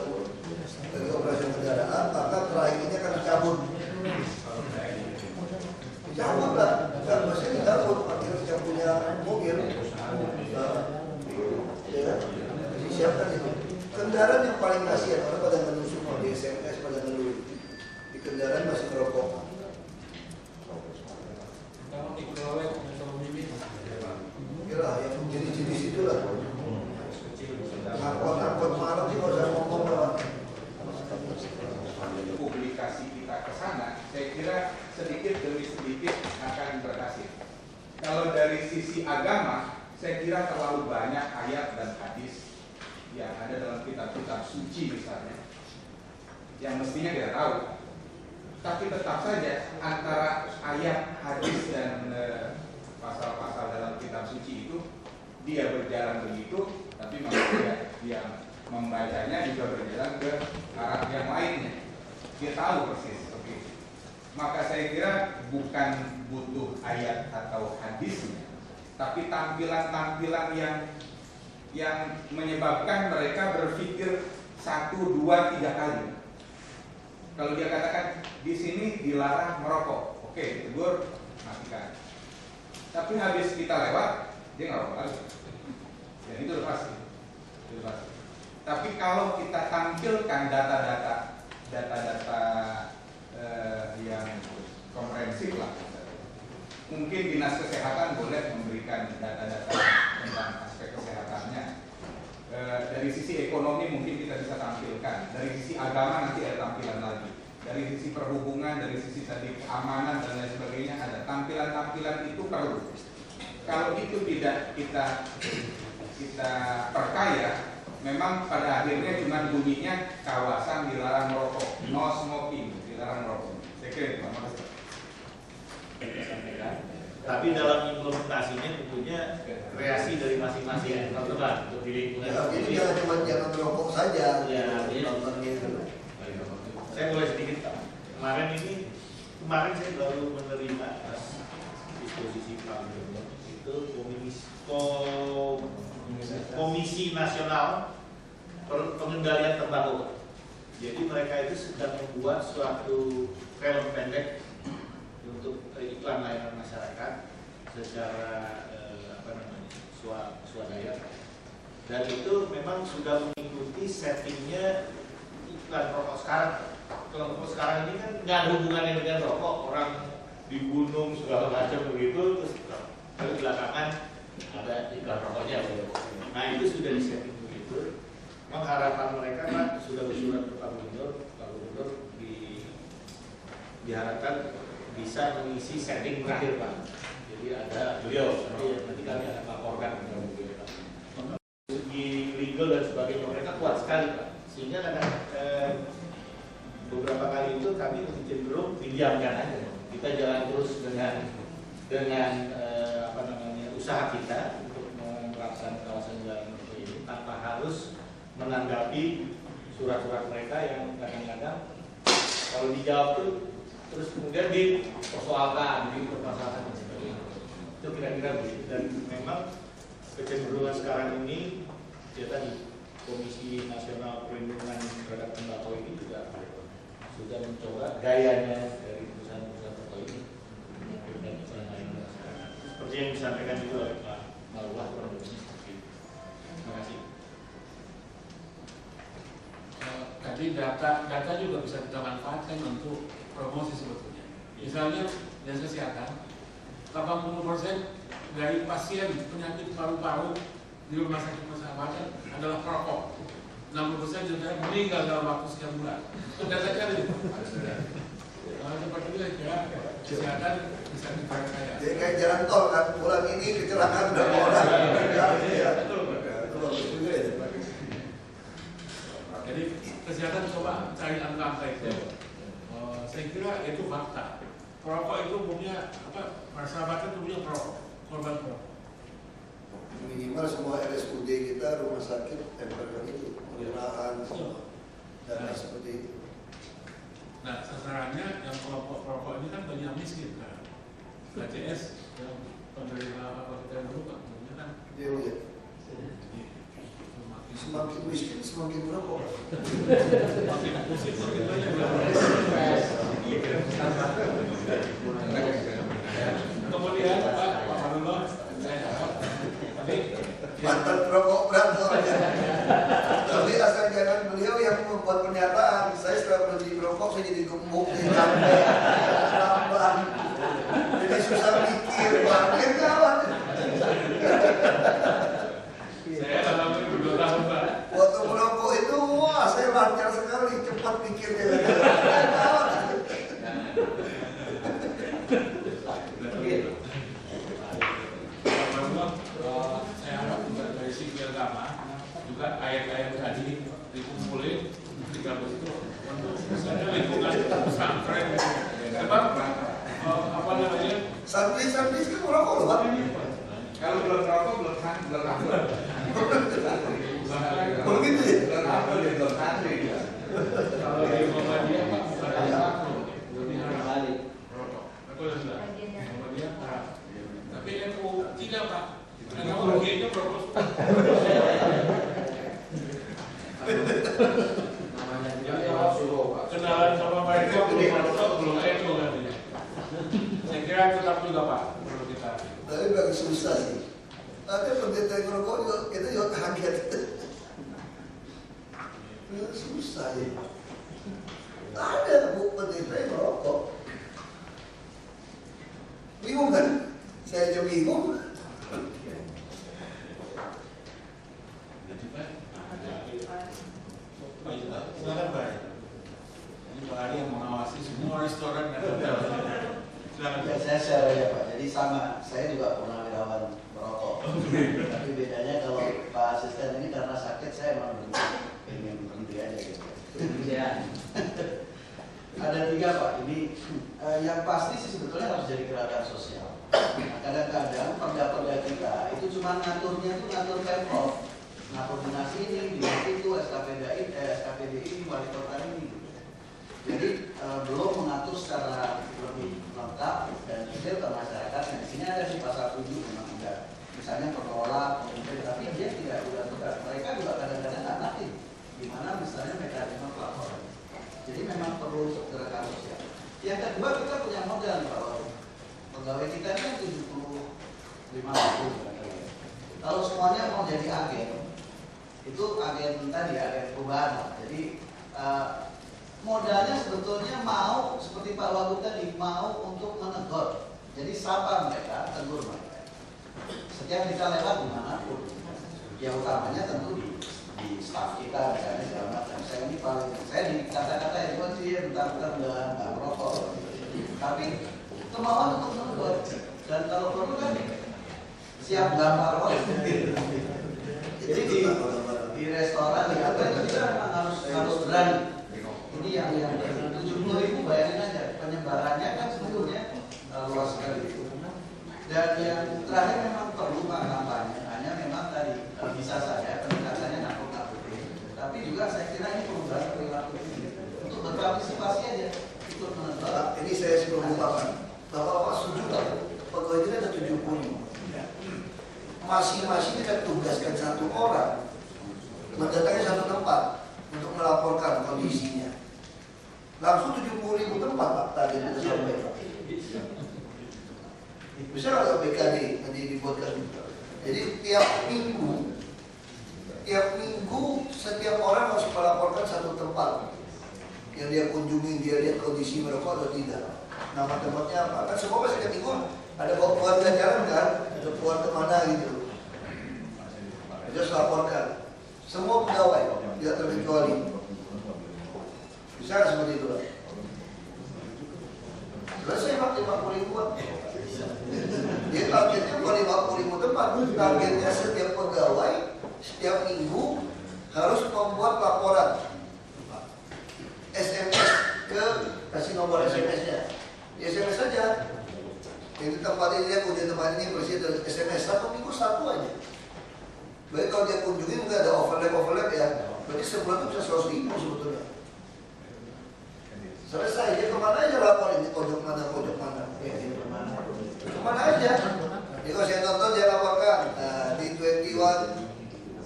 dari operasi kendaraan, maka terakhirnya akan dicabut. Dicabut lah, kan masih dicabut, akhirnya yang punya mobil. Ya, disiapkan itu. Kendaraan yang paling kasihan orang pada ngeluh semua di SMS pada ngeluh. Di kendaraan masih merokok. Kira yang jenis-jenis itulah. Angkot malam sih kalau saya ngomong lah. Publikasi kita ke sana, saya kira sedikit demi sedikit akan berhasil. Kalau dari sisi agama, saya kira terlalu banyak ayat dan hadis yang ada dalam kitab-kitab suci misalnya yang mestinya kita tahu. Tapi tetap saja antara ayat, hadis dan pasal-pasal dalam kitab suci itu dia berjalan begitu, tapi maksudnya dia membacanya juga berjalan ke arah yang lainnya. Dia tahu persis. Oke. Maka saya kira bukan butuh ayat atau hadisnya, tapi tampilan-tampilan yang menyebabkan mereka berpikir 1, 2, 3 kali. Kalau dia katakan di sini dilarang merokok, oke, ditegur, matikan. Tapi habis kita lewat, dia ngerokok lagi. Dan itu udah pasti. Tapi kalau kita tampilkan data-data yang komprehensif lah, mungkin dinas kesehatan boleh memberikan data-data tentang aspek kesehatannya. Dari sisi ekonomi mungkin kita bisa tampilkan, dari sisi agama nanti ada tampilan lagi, dari sisi perhubungan, dari sisi tadi keamanan dan lain sebagainya ada tampilan-tampilan itu perlu. Kalau itu tidak kita perkaya, memang pada akhirnya cuma bunyinya kawasan dilarang merokok, no smoking, dilarang merokok. Saya kira itu, terima kasih. Tapi dalam implementasinya tentunya kreasi dari masing-masing teman-teman untuk di lingkungan. Ya, ini jangan merokok saja. Ya, saya boleh sedikit Pak. Kemarin saya baru menerima disposisi Pak Gubernur itu Komisi Nasional Pengendalian Tembakau. Jadi mereka itu sedang membuat suatu film pendek untuk iklan layanan masyarakat secara swadaya, dan itu memang sudah mengikuti settingnya iklan rokok sekarang. Kalau rokok sekarang ini kan nggak ada hubungannya dengan rokok, orang di gunung segala macam begitu, terus belakangan ada iklan rokoknya. Nah itu sudah disetting begitu. Memang harapan mereka kan sudah bersurat ke Pak Gubernur diharapkan bisa mengisi setting terakhir Pak. Jadi ada beliau, nanti kami akan laporkan kepada beliau Pak. Segi legal dan sebagainya mereka kuat sekali Pak. Sehingga kadang beberapa kali itu kami cenderung didiamkan aja. Kita jalan terus dengan usaha kita untuk menerapkan kawasan jalan ini tanpa harus menanggapi surat-surat mereka yang kadang-kadang kalau dijawab tuh terus kemudian dipersoalkan, dipermasalahkan dan sebagainya. Itu kira-kira begitu. Dan memang kecenderungan sekarang ini ya tadi Komisi Nasional Perlindungan Terhadap Tembakau ini juga sudah mencoba gayanya dari perusahaan-perusahaan tembakau ini mengakhirkan lain masyarakat. Seperti yang disampaikan juga oleh Pak Marwah kurang lebih seperti itu. Terima kasih. Tadi data juga bisa kita manfaatkan untuk promosi sebetulnya. Misalnya dinas kesehatan, 80% dari pasien penyakit paru-paru di rumah sakit persahabatan adalah perokok. 60% juga meninggal dalam waktu sekian bulan. Data-data itu. Seperti itu ya, kesehatan bisa diperkaya. Jadi kayak jalan tol kan, bulan ini kecelakaan berapa orang? Jadi kesehatan coba cari angka-angka itu. Saya kira itu fakta. Perokok itu punya persahabatan itu punya perokok, korban perokok. Minimal semua RSUD kita, rumah sakit, MPK itu penggunaan dana seperti itu. Nah, sasarannya yang kelompok perokok ini kan banyak miskin kan. KCS yang penerima apa kita dulu kan, kan. Iya. Semakin miskin semakin merokok. Makin pusing makin banyak. Kemudian Pak Marullah, saya harap mantan perokok berat soalnya. Tapi asal jangan beliau yang membuat pernyataan. Saya setelah berhenti merokok saya jadi gemuk, lamban. Jadi susah mikir, makin kawan. saya dalam 2 tahun Pak. Waktu merokok itu, wah saya lancar sekali, cepat mikirnya. Saya harap juga dari segi agama juga air tadi dikumpulin di kampus itu untuk misalnya lingkungan pesantren. Sebab apa namanya? Santri kan merokok loh Pak. Kalau belum rokok belum ambil. Oh gitu ya? Belum ambil dia belum santri dia. Kalau di Muhammadiyah Pak bukan aku, jadi Balik. rokok. Aku sudah Muhammadiyah Pak. Tapi NU tidak Pak. NU bagiannya rokok. Namanya dia suruh Pak. Kenalan sama mereka belum rokok belum NU katanya. Saya kira tetap juga Pak perlu kita. Tapi bagi susah sih. Ada pendeta yang merokok juga, kita juga kaget. Susah ya. Ada pendeta yang merokok. Bingung kan? Saya juga bingung. Silakan Pak. Ini Pak Ari yang mengawasi semua restoran dan hotel. Silakan. Ya, saya share aja Pak. Jadi sama, saya juga pernah wirawan merokok. Tapi bedanya kalau Pak Asisten ini karena sakit, saya emang pengen berhenti aja gitu. Ya. Ada 3 Pak. Ini yang pasti sih sebetulnya harus jadi gerakan sosial. Nah, kadang-kadang perda-perda kita itu cuma ngaturnya itu ngatur pemprov, ngatur dinas ini, dinas itu, SKPD ini, wali kota ini. Jadi belum mengatur secara lebih lengkap dan detail ke masyarakatnya. Di sini ada di pasal 7 memang ada. Misalnya pengelola, pemimpin, tapi dia tidak juga. Mereka juga kadang-kadang nggak ngerti gimana misalnya mekanisme pelaporan. Jadi memang perlu gerakan sosial. Yang kedua kita punya modal kalau pegawai kita kan 75 Kalau semuanya mau jadi agen, itu agen tadi agen perubahan. Jadi modalnya sebetulnya mau seperti Pak Wagub tadi mau untuk menegur. Jadi sapa mereka, tegur mereka. Setiap kita lewat dimanapun, ya utamanya tentu di staf kita misalnya segala macam. Saya ini paling saya di kata-kata itu kan sih bentar-bentar nggak merokok. Tapi kemauan untuk menegur dan kalau perlu kan siap gambar rokok. Jadi di restoran di apa itu kita memang harus berani. Ini yang 70.000 bayangin aja penyebarannya kan sebetulnya luas sekali itu. Dan yang terakhir memang perlu Pak kampanye, hanya memang tadi bisa saja pendekatannya nakut-nakutin. Tapi juga saya kira ini perubahan perilaku untuk berpartisipasi aja ikut menegur. Ini saya sebelum mengungkapkan Bapak setuju tak? Pegawai kita ada 70. Masing-masing kita tugaskan 1 orang mendatangi 1 tempat untuk melaporkan kondisinya. Langsung 70.000 tempat Pak tadi kita sampaikan. Bisa nggak PKD nanti dibuatkan? Jadi tiap minggu setiap orang harus melaporkan 1 tempat yang dia kunjungi, dia lihat kondisi merokok atau tidak. Nama tempatnya apa? Kan semua pasti ketika ada keluarga jalan kan, ada keluarga mana gitu. Dia harus laporkan. Semua pegawai tidak terkecuali. Bisa nggak seperti itu? Selesai Pak 50.000. Dia targetnya bukan 50.000 tempat, targetnya setiap pegawai setiap minggu harus membuat laporan SMS ke kasih nomor SMS-nya. Di SMS saja. Jadi tempat ini dia punya tempat ini bersih dari SMS 1 minggu 1 aja. Baik kalau dia kunjungi mungkin ada overlap ya. Berarti sebulan itu bisa 100.000 sebetulnya. Selesai dia kemana aja laporin di pojok mana. Kemana aja. Jadi kalau saya tonton dia laporkan di 21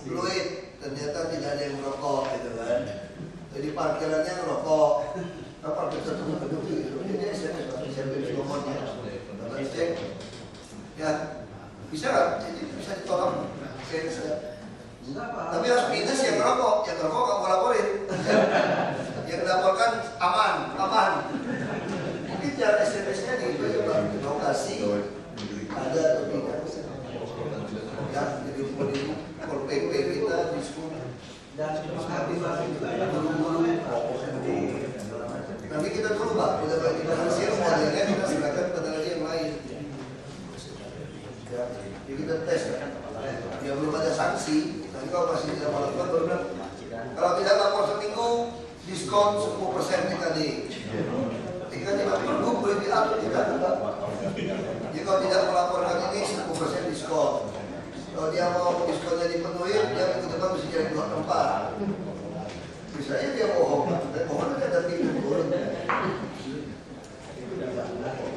Fluid ternyata tidak ada yang merokok gitu kan. Jadi parkirannya ngerokok. Parkir satu gedung gitu. Jadi SMS nomornya. Cek. Ya bisa nggak? Jadi bisa ditolong. Tapi harus minus yang ngerokok kamu laporin. Yang dilaporkan aman. Mungkin cara SMS-nya di lokasi ada atau tidak. Ya, jadi kalau PP kita diskusi dan mengaktifasi juga yang guru-guru nanti kita dulu Pak, udah kita hasil modelnya kita serahkan pada yang lain. Ya, jadi kita tes ya belum ada sanksi, tapi kalau masih tidak melakukan, baru bilang, kalau tidak lapor seminggu, diskon 10% kita di. Jika tidak perlu boleh diatur tidak. Jika tidak melaporkan ini 10% diskon. Kalau dia mau diskonnya dipenuhi, dia minggu depan mesti jadi 2 tempat. Bisa aja dia bohong, dan bohong itu ada pintu turun.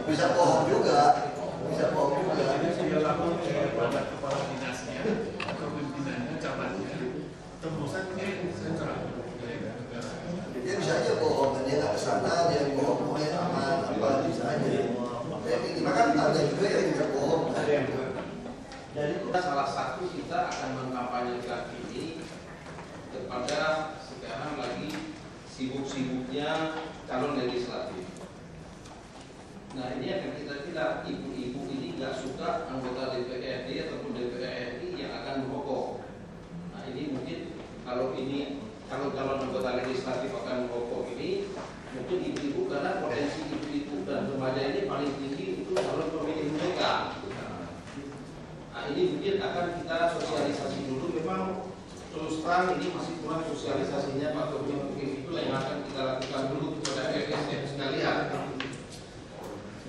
Bisa bohong juga, bisa bohong juga. Dia lapor kepada kepala dinasnya atau pimpinannya, camatnya, tembusan kirim sentral. Dia bisa aja bohong, dia nggak kesana, dia bohong, pokoknya aman, apa bisa aja. Tapi kan ada juga yang tidak bohong. Jadi salah satu kita akan mengkampanyekan ini kepada sekarang lagi sibuk-sibuknya calon legislatif. Nah ini akan kita bilang ibu-ibu ini nggak suka anggota DPRD ataupun DPR RI yang akan merokok. Nah ini mungkin kalau calon anggota legislatif akan merokok ini mungkin ibu-ibu karena potensi ibu-ibu dan remaja ini paling tinggi itu calon pemilih mereka. Nah ini mungkin akan kita sosialisasi dulu. Memang terus terang ini masih kurang sosialisasinya Pak Ketua, mungkin itu yang akan kita lakukan dulu kepada LSM sekalian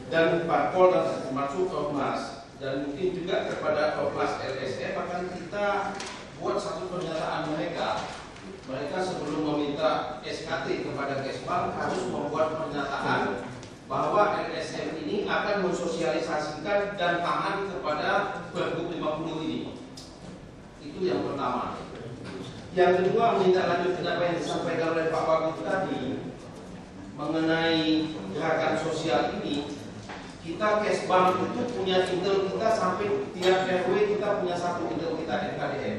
dan parpol dan termasuk Ormas, dan mungkin juga kepada Ormas LSM akan kita buat satu pernyataan mereka sebelum meminta SKT kepada Kesbang harus membuat pernyataan bahwa LSM ini akan mensosialisasikan dan tahan kepada Pergub 50 ini. Itu yang pertama. Yang kedua, menindaklanjuti apa yang disampaikan oleh Pak Wagub tadi mengenai gerakan sosial ini. Kita Kesbang itu punya intel kita sampai tiap RW kita punya satu intel kita FKDM.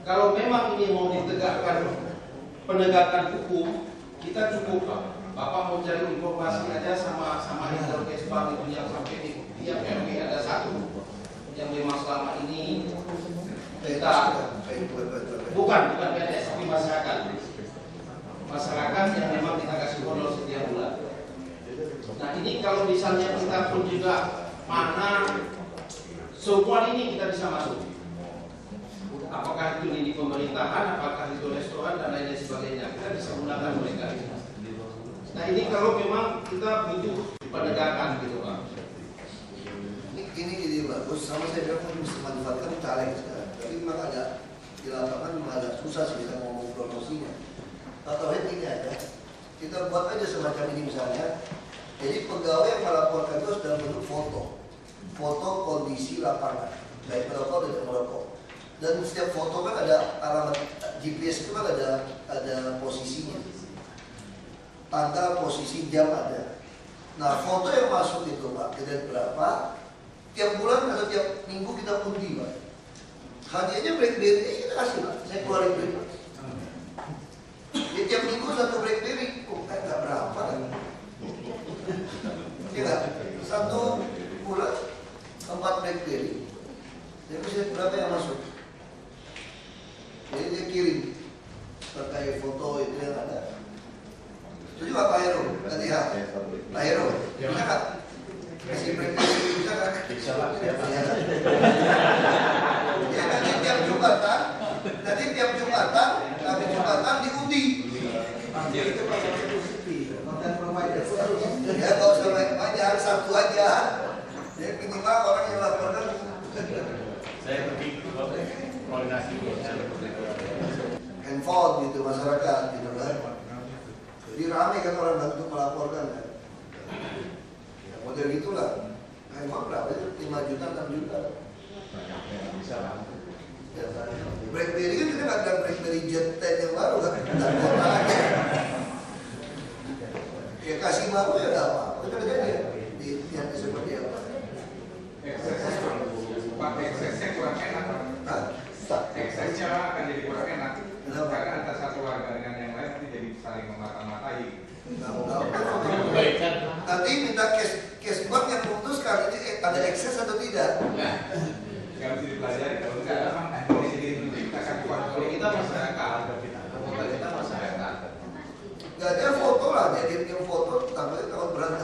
Kalau memang ini mau ditegakkan penegakan hukum, kita cukup Pak. Bapak mau cari informasi aja sama intel Kesbang itu yang sampai di tiap RW ada satu yang memang selama ini kita bukan PNS tapi masyarakat yang memang kita kasih honor setiap bulan. Nah ini kalau misalnya kita pun juga mana semua ini kita bisa masuk. Apakah itu di pemerintahan, apakah itu restoran dan lain sebagainya, kita bisa gunakan mereka. Nah ini kalau memang kita butuh penegakan gitu Pak. Ini bagus, sama saya bilang pun bisa manfaatkan caleg sekarang. Tapi memang ada di lapangan memang agak susah sih kita ngomong promosinya. Atau ini aja, kita buat aja semacam ini misalnya. Jadi pegawai yang melaporkan itu sudah bentuk foto kondisi lapangan, baik merokok dan merokok. Dan setiap foto kan ada alamat GPS itu kan ada posisinya, tanggal, posisi, jam ada. Nah foto yang masuk itu Pak, kira berapa? Tiap bulan atau tiap minggu kita undi Pak. Hadiahnya BlackBerry kita kasih Pak, saya keluarin duit Pak. Ya, tiap minggu satu BlackBerry, kok nggak berapa kan? Ya, satu bulan 4 BlackBerry. Jadi saya berapa yang masuk? Jadi dia kirim pakai foto itu yang ada. Itu juga Pak Hero, tadi ya. Pak Hero, bisa kan? Kasih BlackBerry bisa kan? Bisa lah, siapa? Ya nanti tiap Jumatan, habis Jumatan diundi. Jadi itu Pak konten provider. Ya nggak usah banyak, satu aja. Jadi minimal orang yang laporkan. Saya pergi koordinasi handphone gitu masyarakat gitu kan. Jadi ramai kan orang bantu melaporkan kan. Ya, model gitulah. Handphone berapa itu? 5 juta, 6 juta. Bisa lah. Ya, BlackBerry kan kita nggak ada BlackBerry Jet 10 yang baru kan. Dan kota aja. Ya kasih baru ya nggak apa-apa. Itu aja ya. Yang seperti apa? Eksesnya kurang enak Pak. Eksesnya akan jadi kurang enak. Karena antara satu warga dengan yang lain nanti jadi saling memata-matai. Nanti minta Kesbang yang memutuskan ini ada ekses atau tidak. Kalau bisa dipelajari, kalau enggak memang kondisi diri kita akan kuat. Kalau kita masyarakat, kita masyarakat. Gak ada foto lah, jadi yang foto tampaknya kalau berantem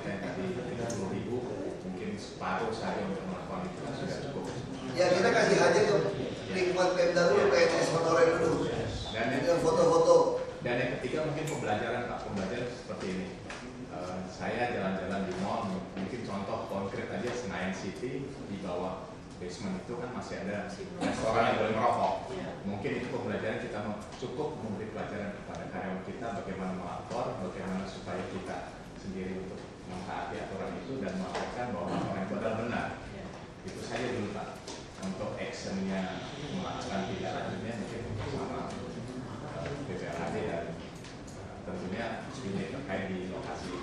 kita yang tadi 30.000 mungkin separuh saja untuk melakukan itu kan sudah cukup. Ya kita kasih aja ke lingkungan Pemda dulu, PNS Honorer dulu. Dan yang foto-foto. Dan yang ketiga mungkin pembelajaran Pak, pembelajaran seperti ini. Saya jalan-jalan di mall, mungkin contoh konkret aja Senayan City di bawah basement itu kan masih ada restoran yang boleh merokok. Mungkin itu pembelajaran kita cukup memberi pelajaran kepada karyawan kita bagaimana melapor, bagaimana supaya kita sendiri untuk mentaati aturan itu dan melaporkan bahwa laporan itu adalah benar. Itu saja dulu Pak. Untuk actionnya melakukan tidak lanjutnya mungkin sama BPLHD dan tentunya ini terkait di lokasi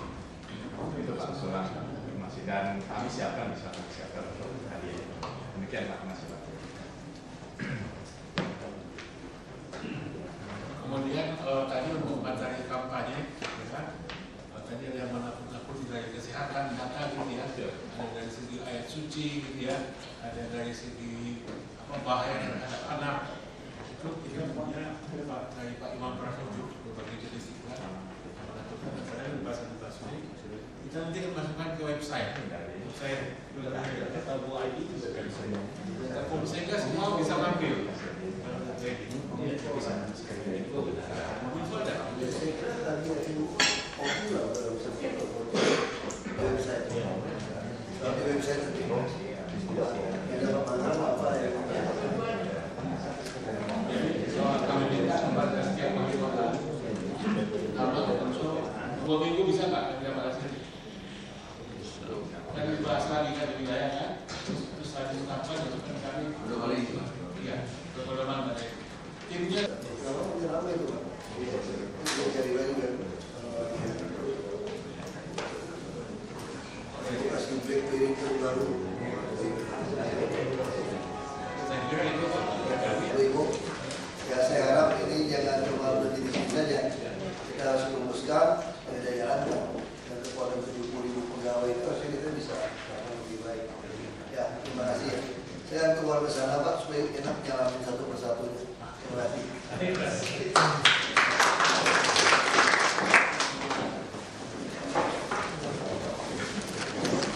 itu Pak usulan masih, dan kami siapkan untuk hadiah. Demikian Pak, masih Pak. Kemudian tadi untuk materi kampanye, ya kan? Tadi ada yang menakut dari kesehatan, data gitu ya, ada dari segi ayat suci gitu ya, ada dari segi bahaya terhadap anak. Itu semuanya dari Pak Imam Prasojo berbagai jenis iklan menentukan antara bahasa ini. Kita nanti akan masukkan ke website. Sehingga semua bisa ngambil. Dua minggu bisa nggak kita bahas ini? Kan dibahas lagi kan di wilayah kan? Terus tadi kapan masukkan kami? Udah kali itu. Iya, udah mana tadi? Timnya. Kalau ramai itu Pak. Cari lagi kan. Kasih break piring baru. Saya kira itu Ibu, ya saya harap ini jangan cuma berhenti di sini saja. Kita harus merumuskan ada jalan dan kepada 70.000 pegawai itu harusnya kita bisa lebih baik. Ya, terima kasih ya. Saya keluar ke sana Pak supaya enak nyalamin satu persatu. Terima kasih.